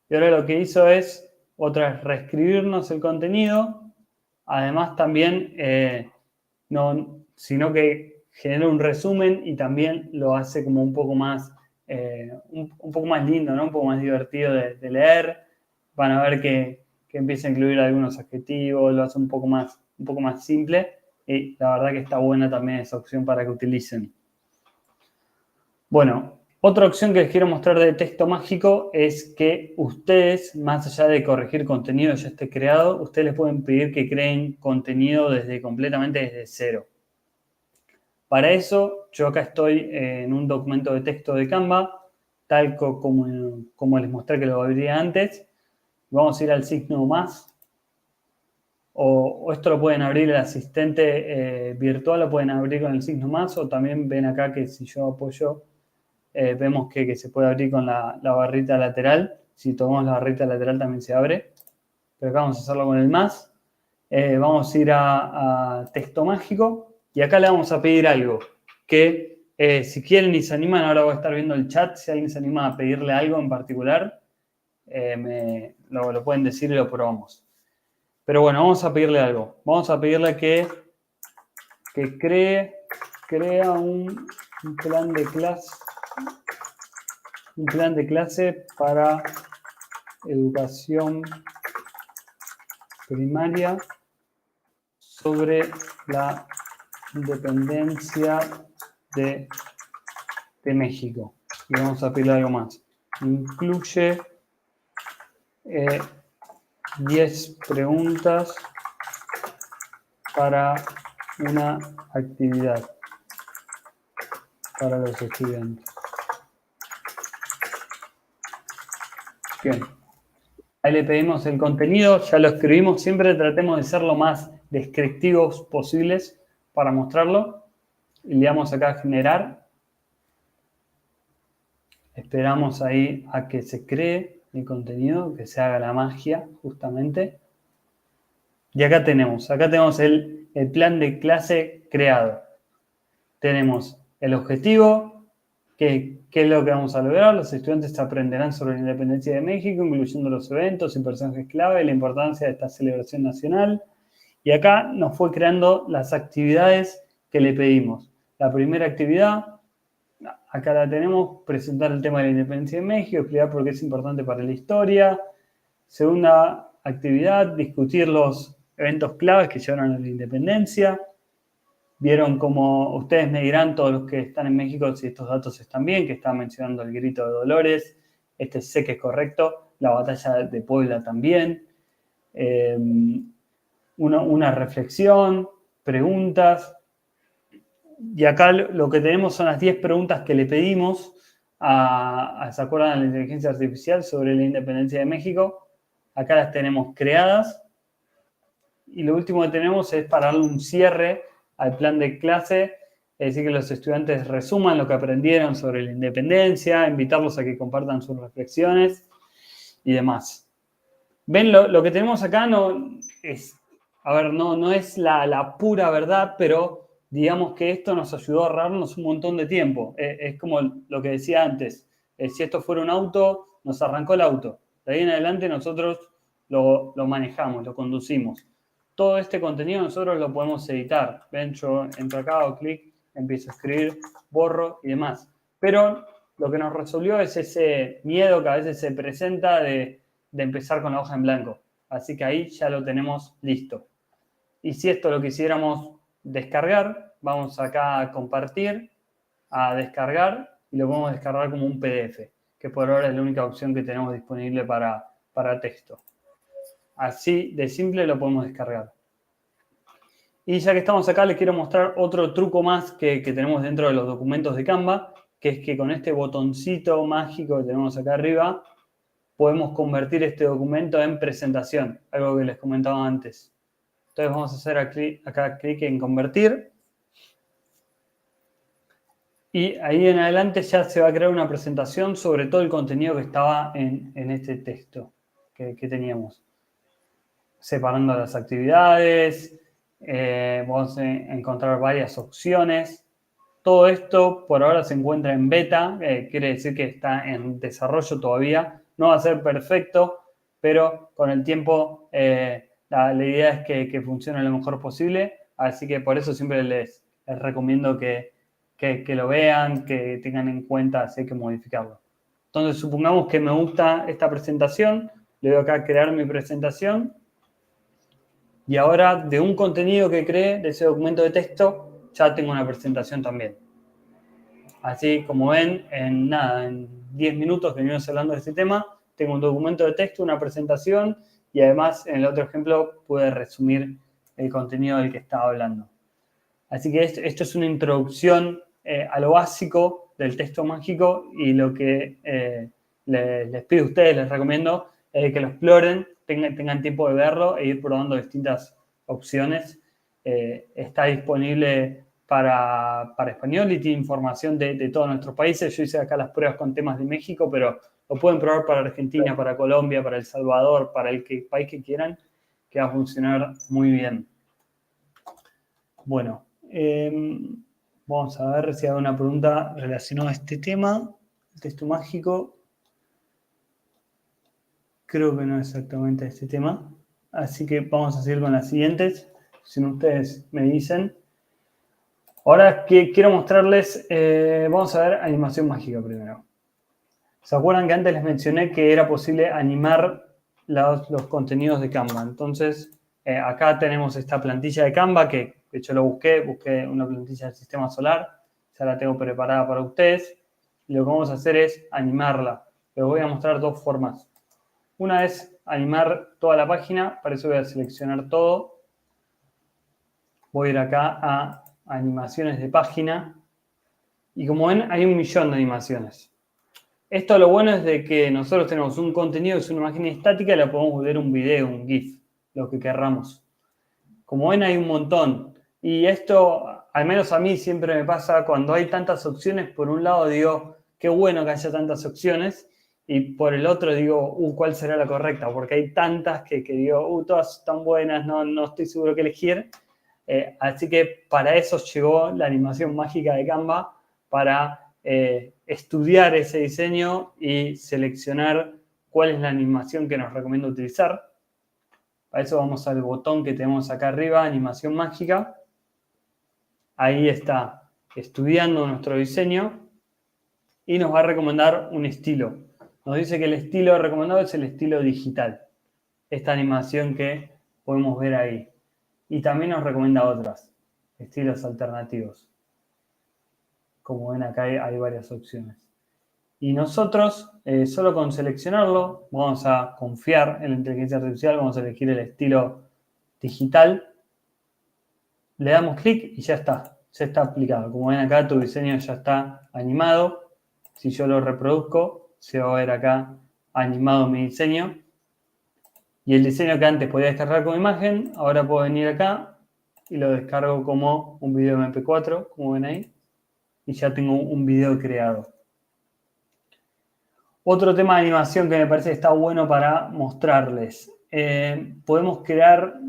Y ahora lo que hizo es, otra vez, reescribirnos el contenido. Además también, sino que genera un resumen y también lo hace como un poco más, un poco más lindo, ¿no? Un poco más divertido de leer. Van a ver que empieza a incluir algunos adjetivos, lo hace un poco más simple. Y la verdad que está buena también esa opción para que utilicen. Bueno, otra opción que les quiero mostrar de texto mágico es que ustedes, más allá de corregir contenido que ya esté creado, ustedes les pueden pedir que creen contenido completamente desde cero. Para eso, yo acá estoy en un documento de texto de Canva, tal como les mostré que lo abriría antes. Vamos a ir al signo más. O esto lo pueden abrir el asistente virtual, lo pueden abrir con el signo más, o también ven acá que si yo apoyo, vemos que se puede abrir con la barrita lateral. Si tomamos la barrita lateral también se abre. Pero acá vamos a hacerlo con el más. Vamos a ir a texto mágico y acá le vamos a pedir algo. Que si quieren y se animan, ahora voy a estar viendo el chat. Si alguien se anima a pedirle algo en particular, lo pueden decir y lo probamos. Pero bueno, vamos a pedirle algo. Vamos a pedirle que crea un plan de clase para educación primaria sobre la independencia de México. Y vamos a pedirle algo más. Incluye 10 preguntas para una actividad para los estudiantes. Bien. Ahí le pedimos el contenido, ya lo escribimos. Siempre tratemos de ser lo más descriptivos posibles para mostrarlo. Y le damos acá a generar. Esperamos ahí a que se cree el contenido, que se haga la magia, justamente. Y acá tenemos el plan de clase creado. Tenemos el objetivo, qué es lo que vamos a lograr. Los estudiantes aprenderán sobre la independencia de México, incluyendo los eventos y personajes clave, la importancia de esta celebración nacional. Y acá nos fue creando las actividades que le pedimos. La primera actividad, acá la tenemos, presentar el tema de la independencia de México, explicar por qué es importante para la historia. Segunda actividad, discutir los eventos claves que llevaron a la independencia. Vieron como ustedes me dirán, todos los que están en México, si estos datos están bien, que estaba mencionando el grito de Dolores, sé que es correcto, la batalla de Puebla también, una reflexión, preguntas, y acá lo que tenemos son las 10 preguntas que le pedimos ¿se acuerdan de la inteligencia artificial sobre la independencia de México? Acá las tenemos creadas, y lo último que tenemos es para darle un cierre al plan de clase, es decir, que los estudiantes resuman lo que aprendieron sobre la independencia, invitarlos a que compartan sus reflexiones y demás. ¿Ven? Lo que tenemos acá no es la pura verdad, pero digamos que esto nos ayudó a ahorrarnos un montón de tiempo. Es como lo que decía antes. Si esto fuera un auto, nos arrancó el auto. De ahí en adelante nosotros lo manejamos, lo conducimos. Todo este contenido nosotros lo podemos editar. Ven, yo entro acá, hago clic, empiezo a escribir, borro y demás. Pero lo que nos resolvió es ese miedo que a veces se presenta de empezar con la hoja en blanco. Así que ahí ya lo tenemos listo. Y si esto lo quisiéramos descargar, vamos acá a compartir, a descargar, y lo podemos descargar como un PDF, que por ahora es la única opción que tenemos disponible para texto. Así de simple lo podemos descargar. Y ya que estamos acá, les quiero mostrar otro truco más que tenemos dentro de los documentos de Canva, que es que con este botoncito mágico que tenemos acá arriba, podemos convertir este documento en presentación, algo que les comentaba antes. Entonces vamos a hacer acá clic en convertir. Y ahí en adelante ya se va a crear una presentación sobre todo el contenido que estaba en este texto que teníamos. Separando las actividades, vamos a encontrar varias opciones. Todo esto por ahora se encuentra en beta, quiere decir que está en desarrollo todavía. No va a ser perfecto, pero con el tiempo la idea es que funcione lo mejor posible. Así que por eso siempre les recomiendo que lo vean, que tengan en cuenta si hay que modificarlo. Entonces, supongamos que me gusta esta presentación, le doy acá a crear mi presentación y ahora de un contenido que creé, de ese documento de texto, ya tengo una presentación también. Así como ven, en 10 minutos que venimos hablando de este tema, tengo un documento de texto, una presentación y además en el otro ejemplo pude resumir el contenido del que estaba hablando. Así que esto es una introducción a lo básico del texto mágico y lo que les pido a ustedes, les recomiendo que lo exploren, tengan tiempo de verlo e ir probando distintas opciones. Está disponible para español y tiene información de todos nuestros países. Yo hice acá las pruebas con temas de México, pero lo pueden probar para Argentina, para Colombia, para El Salvador, para el país que quieran, que va a funcionar muy bien. Bueno, vamos a ver si hay una pregunta relacionada a este tema, el texto mágico. Creo que no exactamente este tema, así que vamos a seguir con las siguientes, si no ustedes me dicen. Ahora que quiero mostrarles, vamos a ver animación mágica primero. ¿Se acuerdan que antes les mencioné que era posible animar los contenidos de Canva? Entonces, acá tenemos esta plantilla de Canva que yo lo busqué una plantilla del sistema solar, ya la tengo preparada para ustedes. Y lo que vamos a hacer es animarla. Les voy a mostrar dos formas. Una es animar toda la página, para eso voy a seleccionar todo. Voy a ir acá a animaciones de página. Y como ven, hay 1.000.000 de animaciones. Esto lo bueno es de que nosotros tenemos un contenido, es una imagen estática y la podemos volver un video, un GIF, lo que querramos. Como ven, hay un montón. Y esto, al menos a mí, siempre me pasa cuando hay tantas opciones. Por un lado digo, qué bueno que haya tantas opciones. Y por el otro digo, ¿cuál será la correcta? Porque hay tantas que digo, todas están buenas, no estoy seguro qué elegir. Así que para eso llegó la animación mágica de Canva, para estudiar ese diseño y seleccionar cuál es la animación que nos recomienda utilizar. Para eso vamos al botón que tenemos acá arriba, animación mágica. Ahí está estudiando nuestro diseño y nos va a recomendar un estilo. Nos dice que el estilo recomendado es el estilo digital. Esta animación que podemos ver ahí. Y también nos recomienda otras, estilos alternativos. Como ven acá hay varias opciones. Y nosotros, solo con seleccionarlo, vamos a confiar en la inteligencia artificial, vamos a elegir el estilo digital. Le damos clic y ya está aplicado. Como ven acá, tu diseño ya está animado. Si yo lo reproduzco, se va a ver acá animado mi diseño. Y el diseño que antes podía descargar como imagen, ahora puedo venir acá y lo descargo como un video MP4, como ven ahí. Y ya tengo un video creado. Otro tema de animación que me parece que está bueno para mostrarles. Podemos crear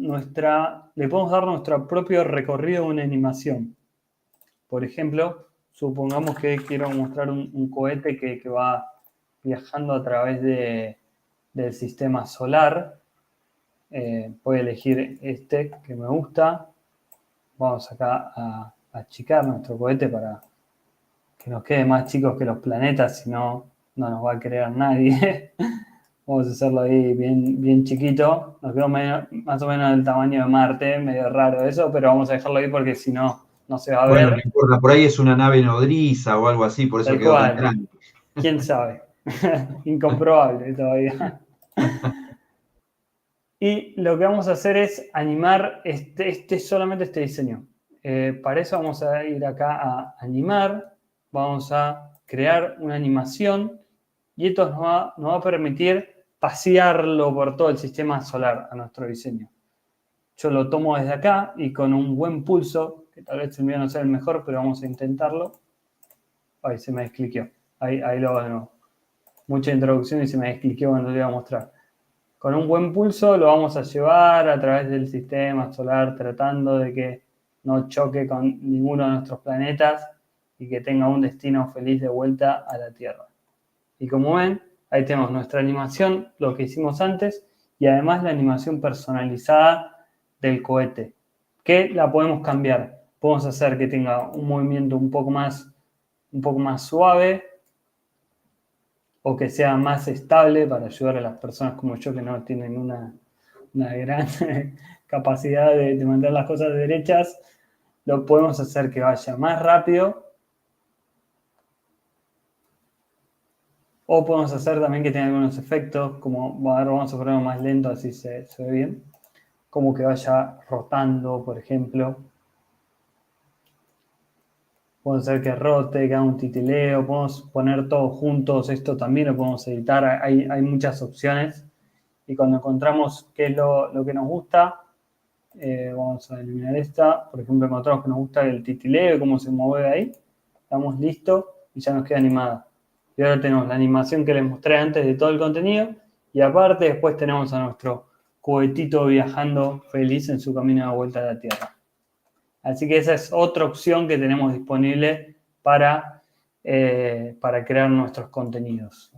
le podemos dar nuestro propio recorrido a una animación. Por ejemplo, supongamos que quiero mostrar un cohete que va viajando a través del sistema solar. Voy a elegir este que me gusta. Vamos acá a achicar nuestro cohete para que nos quede más chicos que los planetas, si no, no nos va a creer nadie. Vamos a hacerlo ahí bien chiquito. Nos quedó más o menos del tamaño de Marte, medio raro eso, pero vamos a dejarlo ahí porque si no, no se va a ver. Bueno, no importa, por ahí es una nave nodriza o algo así, por eso Tal quedó cual. tan grande. ¿Quién sabe? Incomprobable todavía. Y lo que vamos a hacer es animar solamente este diseño. Para eso vamos a ir acá a animar, vamos a crear una animación y esto nos va a permitir pasearlo por todo el sistema solar a nuestro diseño. Yo lo tomo desde acá y con un buen pulso, que tal vez el mío no sea el mejor, pero vamos a intentarlo. Ay, se me descliqueó. Ahí lo hago de nuevo. Mucha introducción y se me descliqueó cuando lo iba a mostrar. Con un buen pulso lo vamos a llevar a través del sistema solar, tratando de que no choque con ninguno de nuestros planetas y que tenga un destino feliz de vuelta a la Tierra. Y como ven, ahí tenemos nuestra animación, lo que hicimos antes, y además la animación personalizada del cohete, que la podemos cambiar. Podemos hacer que tenga un movimiento un poco más suave, o que sea más estable para ayudar a las personas como yo que no tienen una gran capacidad de mantener las cosas derechas. Lo podemos hacer que vaya más rápido. O podemos hacer también que tenga algunos efectos, como vamos a ponerlo más lento, así se ve bien. Como que vaya rotando, por ejemplo. Podemos hacer que rote, que haga un titileo, podemos poner todos juntos, esto también lo podemos editar, hay muchas opciones. Y cuando encontramos qué es lo que nos gusta, vamos a eliminar esta. Por ejemplo, encontramos que nos gusta el titileo y cómo se mueve ahí. Estamos listos y ya nos queda animada. Y ahora tenemos la animación que les mostré antes de todo el contenido. Y aparte después tenemos a nuestro cohetito viajando feliz en su camino de vuelta a la Tierra. Así que esa es otra opción que tenemos disponible para crear nuestros contenidos.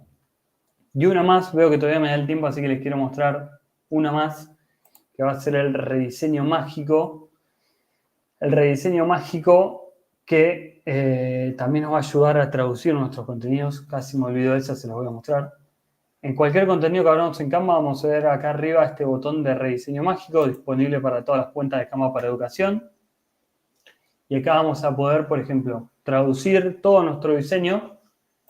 Y una más, veo que todavía me da el tiempo, así que les quiero mostrar una más, que va a ser el rediseño mágico. El rediseño mágico que también nos va a ayudar a traducir nuestros contenidos. Casi me olvido de esa, se los voy a mostrar. En cualquier contenido que abramos en Canva, vamos a ver acá arriba este botón de rediseño mágico, disponible para todas las cuentas de Canva para Educación. Y acá vamos a poder, por ejemplo, traducir todo nuestro diseño.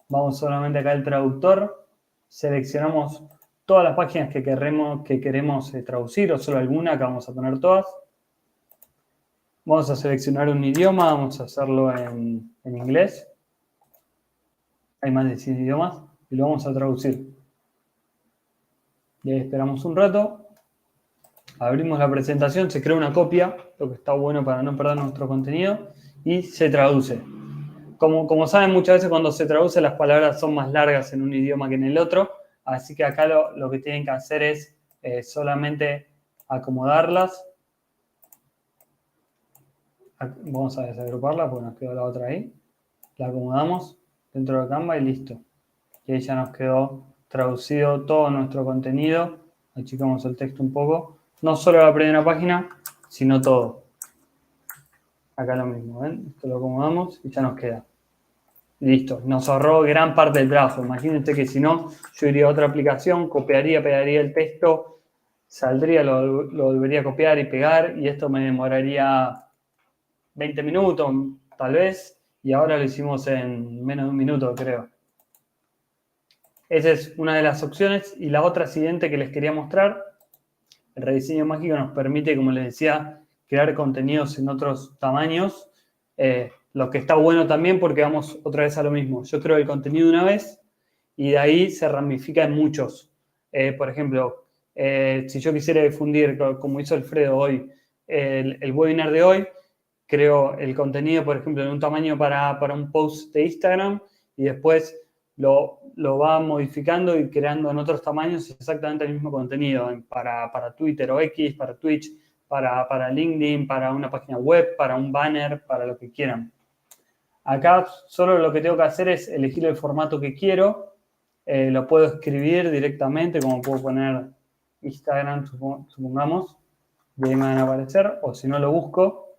Vamos solamente acá al traductor. Seleccionamos todas las páginas que queremos traducir o solo alguna, acá vamos a poner todas. Vamos a seleccionar un idioma, vamos a hacerlo en inglés. Hay más de 100 idiomas y lo vamos a traducir. Y ahí esperamos un rato. Abrimos la presentación, se crea una copia, lo que está bueno para no perder nuestro contenido, y se traduce. Como saben, muchas veces cuando se traduce las palabras son más largas en un idioma que en el otro, así que acá lo que tienen que hacer es solamente acomodarlas. Vamos a desagruparla porque nos quedó la otra ahí. La acomodamos dentro de Canva y listo. Y ahí ya nos quedó traducido todo nuestro contenido. Achicamos el texto un poco. No solo la primera página, sino todo. Acá lo mismo, ¿ven? Esto lo acomodamos y ya nos queda. Listo, nos ahorró gran parte del trabajo. Imagínense que si no, yo iría a otra aplicación, copiaría, pegaría el texto, saldría, lo volvería a copiar y pegar, y esto me demoraría 20 minutos, tal vez, y ahora lo hicimos en menos de un minuto, creo. Esa es una de las opciones, y la otra siguiente que les quería mostrar, el rediseño mágico nos permite, como les decía, crear contenidos en otros tamaños, lo que está bueno también porque vamos otra vez a lo mismo. Yo creo el contenido una vez y de ahí se ramifica en muchos. Por ejemplo, si yo quisiera difundir, como hizo Alfredo hoy, el webinar de hoy, creo el contenido, por ejemplo, en un tamaño para un post de Instagram y después lo va modificando y creando en otros tamaños exactamente el mismo contenido para Twitter o X, para Twitch, para LinkedIn, para una página web, para un banner, para lo que quieran. Acá solo lo que tengo que hacer es elegir el formato que quiero. Lo puedo escribir directamente, como puedo poner Instagram, supongamos, y ahí me van a aparecer. O si no lo busco,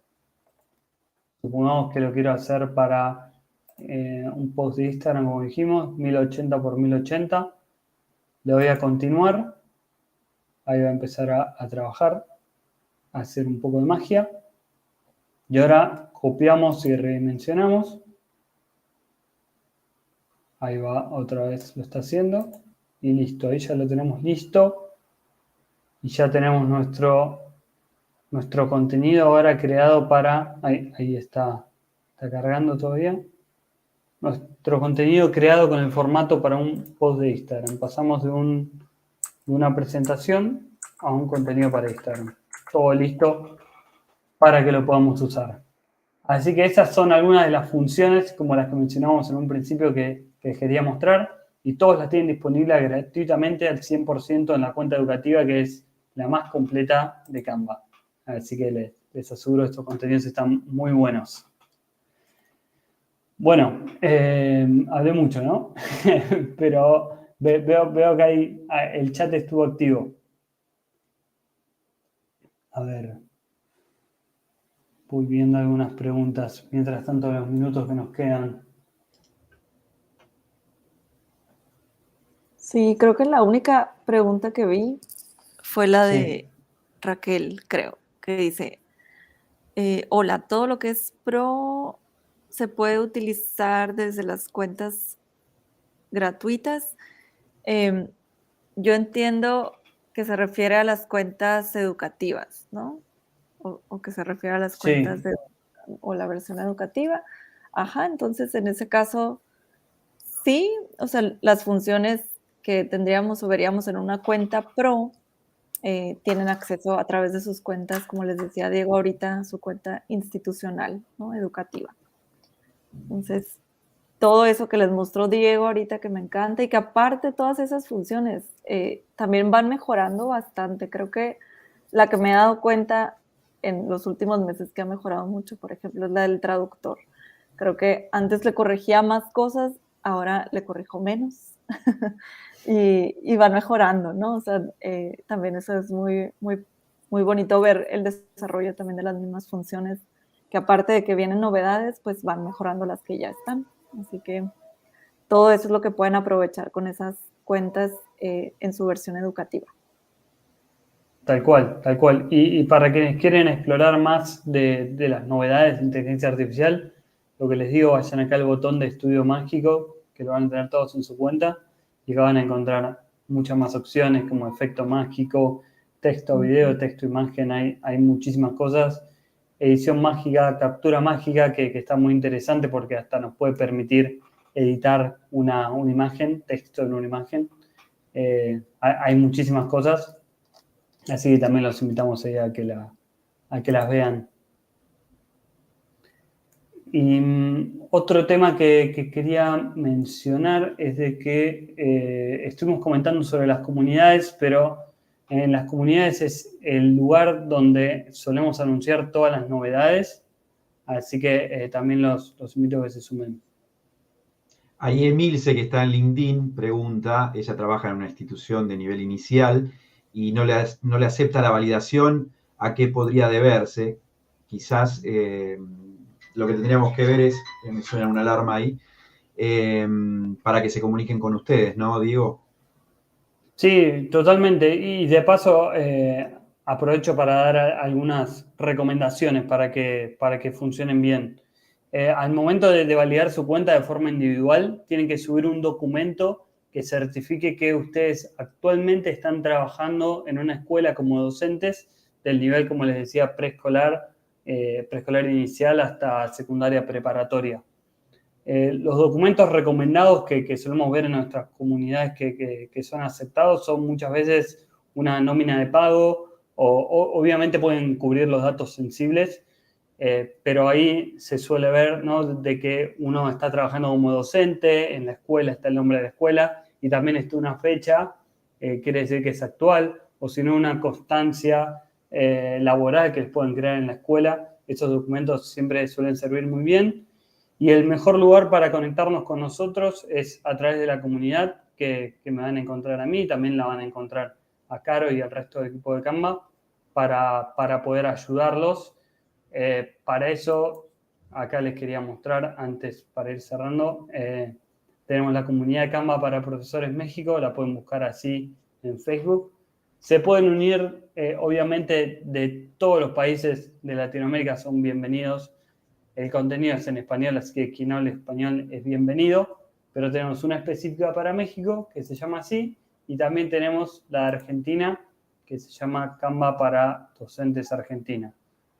supongamos que lo quiero hacer para un post de Instagram, como dijimos, 1080 por 1080. Le doy a continuar. Ahí va a empezar a trabajar, a hacer un poco de magia. Y ahora copiamos y redimensionamos. Ahí va, otra vez lo está haciendo. Y listo, ahí ya lo tenemos listo Y ya tenemos nuestro contenido ahora creado para... Ahí está cargando todavía. Nuestro contenido creado con el formato para un post de Instagram. Pasamos de una presentación a un contenido para Instagram. Todo listo para que lo podamos usar. Así que esas son algunas de las funciones, como las que mencionamos en un principio, que quería mostrar. Y todos las tienen disponibles gratuitamente al 100% en la cuenta educativa, que es la más completa de Canva. Así que les aseguro que estos contenidos están muy buenos. Bueno, hablé mucho, ¿no? Pero veo que el chat estuvo activo. A ver. Voy viendo algunas preguntas. Mientras tanto, los minutos que nos quedan. Sí, creo que la única pregunta que vi fue la Sí. de Raquel, creo, que dice, hola, todo lo que es pro se puede utilizar desde las cuentas gratuitas. Yo entiendo que se refiere a las cuentas educativas, ¿no? O que se refiere a las cuentas Sí. o la versión educativa. Ajá, entonces en ese caso, sí, o sea, las funciones que tendríamos o veríamos en una cuenta pro tienen acceso a través de sus cuentas, como les decía Diego ahorita, su cuenta institucional, ¿no? Educativa. Entonces, todo eso que les mostró Diego ahorita que me encanta y que aparte todas esas funciones también van mejorando bastante. Creo que la que me he dado cuenta en los últimos meses que ha mejorado mucho, por ejemplo, es la del traductor. Creo que antes le corregía más cosas, ahora le corrijo menos y van mejorando, ¿no? O sea, también eso es muy, muy, muy bonito ver el desarrollo también de las mismas funciones, que aparte de que vienen novedades, pues van mejorando las que ya están. Así que todo eso es lo que pueden aprovechar con esas cuentas en su versión educativa. Tal cual, tal cual. Y para quienes quieren explorar más de las novedades de inteligencia artificial, lo que les digo, vayan acá al botón de estudio mágico, que lo van a tener todos en su cuenta, y acá van a encontrar muchas más opciones como efecto mágico, texto, video, texto, imagen, hay muchísimas cosas. Edición mágica, captura mágica, que está muy interesante porque hasta nos puede permitir editar una imagen, texto en una imagen. Hay muchísimas cosas. Así que también los invitamos ahí a que las vean. Y otro tema que quería mencionar es de que estuvimos comentando sobre las comunidades, pero en las comunidades es el lugar donde solemos anunciar todas las novedades, así que también los invito a que se sumen. Ahí Emilce, que está en LinkedIn, pregunta, ella trabaja en una institución de nivel inicial y no le acepta la validación, ¿a qué podría deberse? Quizás lo que tendríamos que ver es, me suena una alarma ahí, para que se comuniquen con ustedes, ¿no, Diego? Sí, totalmente. Y de paso, aprovecho para dar algunas recomendaciones para que funcionen bien. Al momento de validar su cuenta de forma individual, tienen que subir un documento que certifique que ustedes actualmente están trabajando en una escuela como docentes del nivel, como les decía, preescolar inicial hasta secundaria preparatoria. Los documentos recomendados que solemos ver en nuestras comunidades que son aceptados son muchas veces una nómina de pago o obviamente pueden cubrir los datos sensibles, pero ahí se suele ver, ¿no?, de que uno está trabajando como docente, en la escuela está el nombre de la escuela y también está una fecha, quiere decir que es actual, o si no una constancia laboral que les pueden crear en la escuela. Esos documentos siempre suelen servir muy bien. Y el mejor lugar para conectarnos con nosotros es a través de la comunidad que me van a encontrar a mí, también la van a encontrar a Caro y al resto del equipo de Canva para poder ayudarlos. Para eso, acá les quería mostrar, antes para ir cerrando, tenemos la comunidad de Canva para Profesores México, la pueden buscar así en Facebook. Se pueden unir, obviamente, de todos los países de Latinoamérica, son bienvenidos. El contenido es en español, así que quien hable español es bienvenido, pero tenemos una específica para México que se llama así, y también tenemos la de Argentina, que se llama Canva para Docentes Argentina.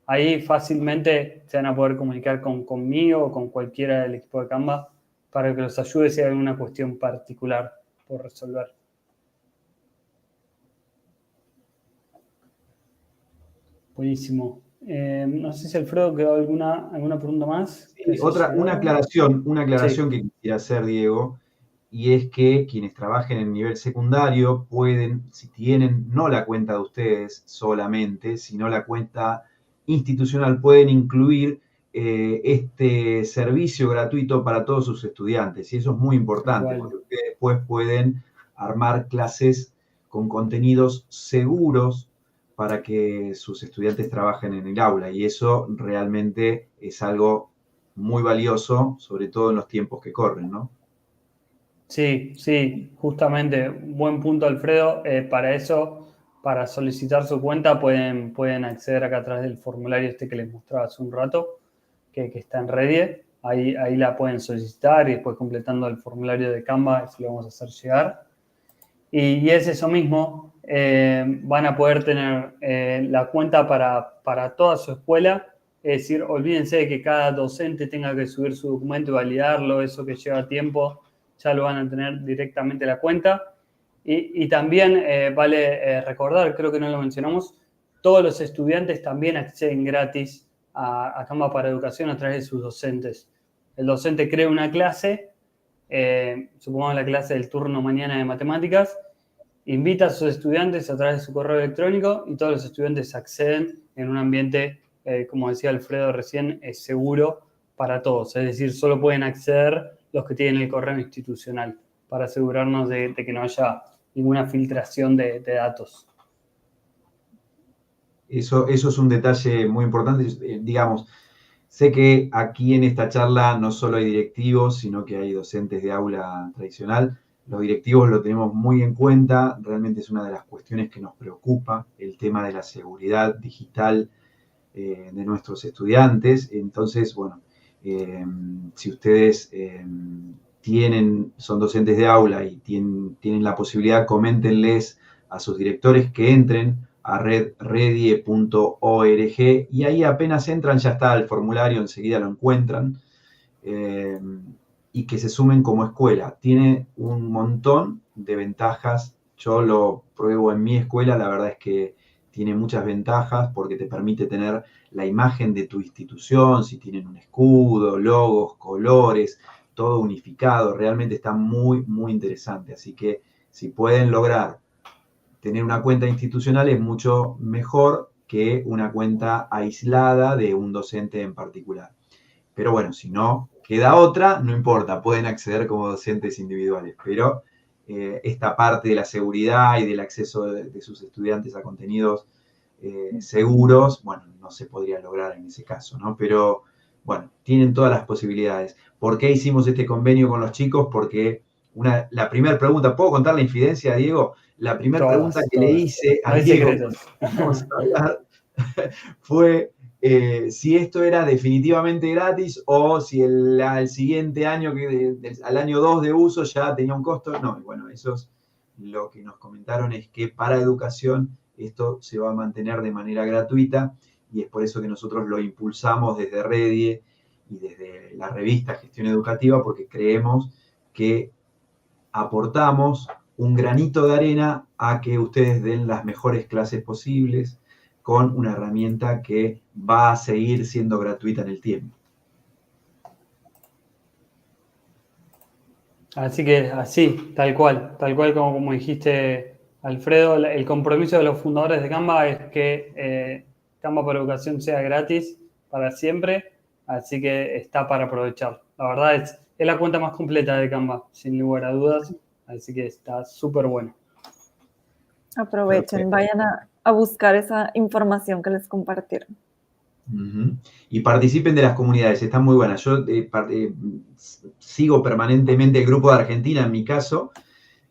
Ahí fácilmente se van a poder comunicar conmigo o con cualquiera del equipo de Canva para que los ayude si hay alguna cuestión particular por resolver. Buenísimo. No sé si Alfredo quedó alguna pregunta más. Sí, una aclaración que quisiera hacer, Diego, y es que quienes trabajen en nivel secundario pueden, si tienen no la cuenta de ustedes solamente, sino la cuenta institucional, pueden incluir este servicio gratuito para todos sus estudiantes. Y eso es muy importante, porque ustedes después pueden armar clases con contenidos seguros para que sus estudiantes trabajen en el aula. Y eso realmente es algo muy valioso, sobre todo en los tiempos que corren, ¿no? Sí, sí, justamente, buen punto, Alfredo. Para eso, para solicitar su cuenta, pueden acceder acá a través del formulario que les mostraba hace un rato, que está en Redie. Ahí la pueden solicitar y después completando el formulario de Canva, se lo vamos a hacer llegar. Y es eso mismo, van a poder tener la cuenta para toda su escuela. Es decir, olvídense de que cada docente tenga que subir su documento y validarlo, eso que lleva tiempo, ya lo van a tener directamente la cuenta. Y también vale recordar, creo que no lo mencionamos, todos los estudiantes también acceden gratis a Canva para Educación a través de sus docentes. El docente crea una clase, supongamos la clase del turno mañana de matemáticas, invita a sus estudiantes a través de su correo electrónico y todos los estudiantes acceden en un ambiente, como decía Alfredo recién, seguro para todos. Es decir, solo pueden acceder los que tienen el correo institucional para asegurarnos de que no haya ninguna filtración de datos. Eso es un detalle muy importante. Digamos, sé que aquí en esta charla no solo hay directivos, sino que hay docentes de aula tradicional. Los directivos lo tenemos muy en cuenta. Realmente es una de las cuestiones que nos preocupa, el tema de la seguridad digital de nuestros estudiantes. Entonces, bueno, si ustedes son docentes de aula y tienen la posibilidad, coméntenles a sus directores que entren a redie.org y ahí apenas entran, ya está el formulario, enseguida lo encuentran, y que se sumen como escuela. Tiene un montón de ventajas. Yo lo pruebo en mi escuela, la verdad es que tiene muchas ventajas porque te permite tener la imagen de tu institución, si tienen un escudo, logos, colores, todo unificado. Realmente está muy, muy interesante. Así que si pueden lograr tener una cuenta institucional es mucho mejor que una cuenta aislada de un docente en particular. Pero bueno, si no queda otra, no importa, pueden acceder como docentes individuales. Pero esta parte de la seguridad y del acceso de sus estudiantes a contenidos seguros, bueno, no se podría lograr en ese caso, ¿no? Pero bueno, tienen todas las posibilidades. ¿Por qué hicimos este convenio con los chicos? Porque la primera pregunta, ¿puedo contar la infidencia, Diego? La primera pregunta que le hice a Diego, vamos a hablar, fue si esto era definitivamente gratis o si al siguiente año, al año 2 de uso ya tenía un costo. No, bueno, eso es lo que nos comentaron, es que para educación esto se va a mantener de manera gratuita y es por eso que nosotros lo impulsamos desde Redie y desde la revista Gestión Educativa, porque creemos que aportamos un granito de arena a que ustedes den las mejores clases posibles con una herramienta que va a seguir siendo gratuita en el tiempo. Así que así, tal cual como dijiste, Alfredo, el compromiso de los fundadores de Canva es que Canva para Educación sea gratis para siempre, así que está para aprovechar. La verdad es la cuenta más completa de Canva, sin lugar a dudas, así que está súper bueno. Aprovechen, vayan a buscar esa información que les compartieron. Y participen de las comunidades, están muy buenas. Yo sigo permanentemente el grupo de Argentina, en mi caso,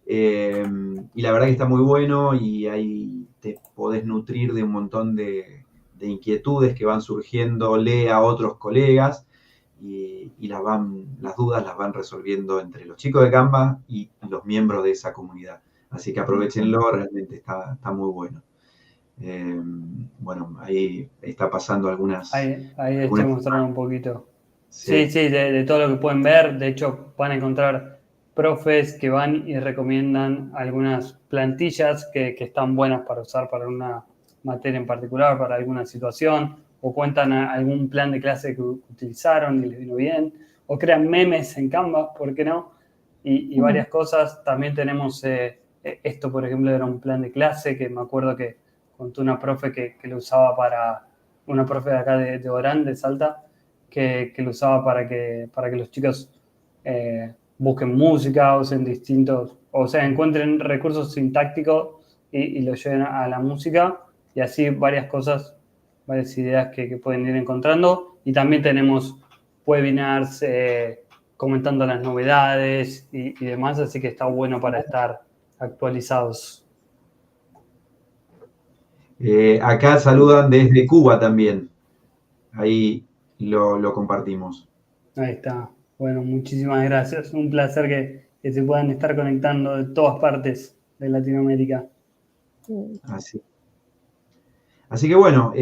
y la verdad que está muy bueno y ahí te podés nutrir de un montón de inquietudes que van surgiendo, lee a otros colegas y las dudas las van resolviendo entre los chicos de Canva y los miembros de esa comunidad. Así que aprovechenlo, realmente está muy bueno. Bueno, ahí está pasando algunas... Ahí estoy mostrando un poquito. Sí, Sí, de todo lo que pueden ver. De hecho, van a encontrar profes que van y recomiendan algunas plantillas que están buenas para usar para una materia en particular, para alguna situación, o cuentan algún plan de clase que utilizaron y les vino bien, o crean memes en Canva, ¿por qué no? Y varias cosas. También tenemos esto, por ejemplo, era un plan de clase que me acuerdo que contó una profe que lo usaba para, una profe de acá de Orán, de Salta, que lo usaba para que los chicos busquen música, usen distintos, o sea, encuentren recursos sintácticos y lo lleven a la música, y así varias cosas, varias ideas que pueden ir encontrando. Y también tenemos webinars comentando las novedades y demás, así que está bueno para estar actualizados. Acá saludan desde Cuba también. Ahí lo compartimos. Ahí está. Bueno, muchísimas gracias. Un placer que se puedan estar conectando de todas partes de Latinoamérica. Así que bueno,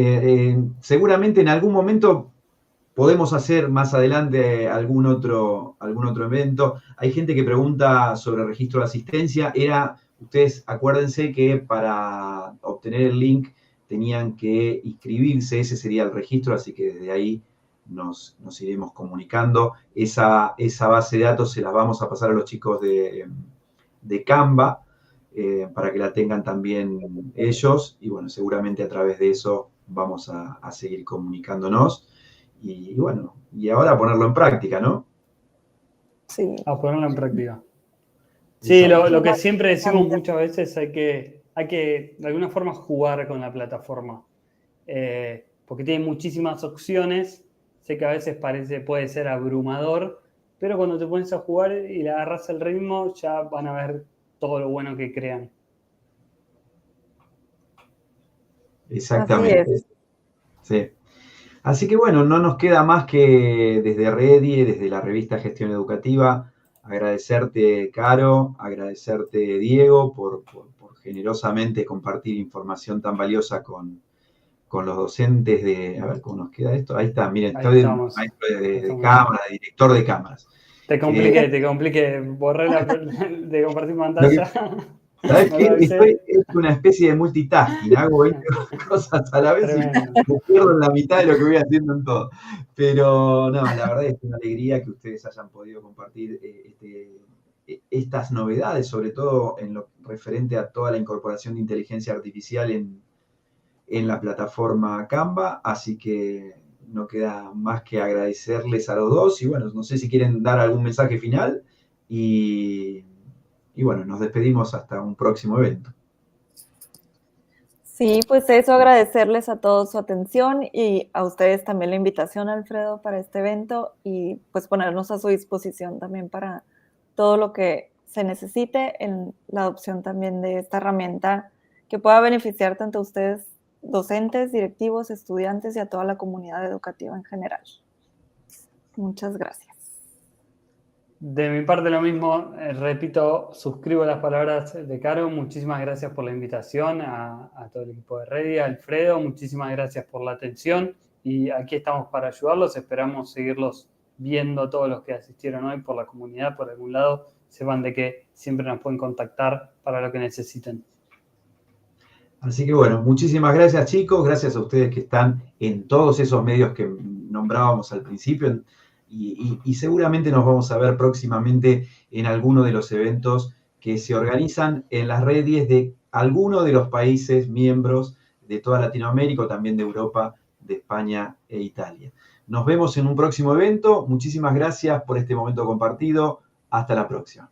seguramente en algún momento podemos hacer más adelante algún otro evento. Hay gente que pregunta sobre registro de asistencia. Ustedes acuérdense que para obtener el link tenían que inscribirse, ese sería el registro, así que desde ahí nos iremos comunicando. Esa base de datos se las vamos a pasar a los chicos de Canva para que la tengan también ellos. Y bueno, seguramente a través de eso vamos a seguir comunicándonos. Y bueno, y ahora ponerlo en práctica, ¿no? Sí. A ponerlo en práctica. Sí, lo que siempre decimos muchas veces, hay que de alguna forma jugar con la plataforma. Porque tiene muchísimas opciones. Sé que a veces puede ser abrumador, pero cuando te pones a jugar y le agarras el ritmo, ya van a ver todo lo bueno que crean. Exactamente. Así es. Sí. Así que bueno, no nos queda más que desde Redie, desde la revista Gestión Educativa, agradecerte, Caro, agradecerte, Diego, por generosamente compartir información tan valiosa con los docentes de... A ver, ¿cómo nos queda esto? Ahí está, miren, estoy maestro de cámara, director de cámaras. Te compliqué, borré de compartir pantalla. ¿Sabes qué? Es una especie de multitasking, hago 20 cosas a la vez Tremendo. Y me pierdo en la mitad de lo que voy haciendo en todo. Pero no, la verdad es una alegría que ustedes hayan podido compartir estas novedades, sobre todo en lo referente a toda la incorporación de inteligencia artificial en la plataforma Canva, así que no queda más que agradecerles a los dos y bueno, no sé si quieren dar algún mensaje final y bueno, nos despedimos hasta un próximo evento. Sí, pues eso, agradecerles a todos su atención y a ustedes también la invitación, Alfredo, para este evento y pues ponernos a su disposición también para todo lo que se necesite en la adopción también de esta herramienta que pueda beneficiar tanto a ustedes, docentes, directivos, estudiantes y a toda la comunidad educativa en general. Muchas gracias. De mi parte lo mismo, repito, suscribo las palabras de Caro, muchísimas gracias por la invitación a todo el equipo de Redie, a Alfredo, muchísimas gracias por la atención y aquí estamos para ayudarlos, esperamos seguirlos viendo todos los que asistieron hoy por la comunidad, por algún lado, sepan de que siempre nos pueden contactar para lo que necesiten. Así que bueno, muchísimas gracias chicos, gracias a ustedes que están en todos esos medios que nombrábamos al principio y seguramente nos vamos a ver próximamente en alguno de los eventos que se organizan en las redes de alguno de los países miembros de toda Latinoamérica, también de Europa, de España e Italia. Nos vemos en un próximo evento, muchísimas gracias por este momento compartido, hasta la próxima.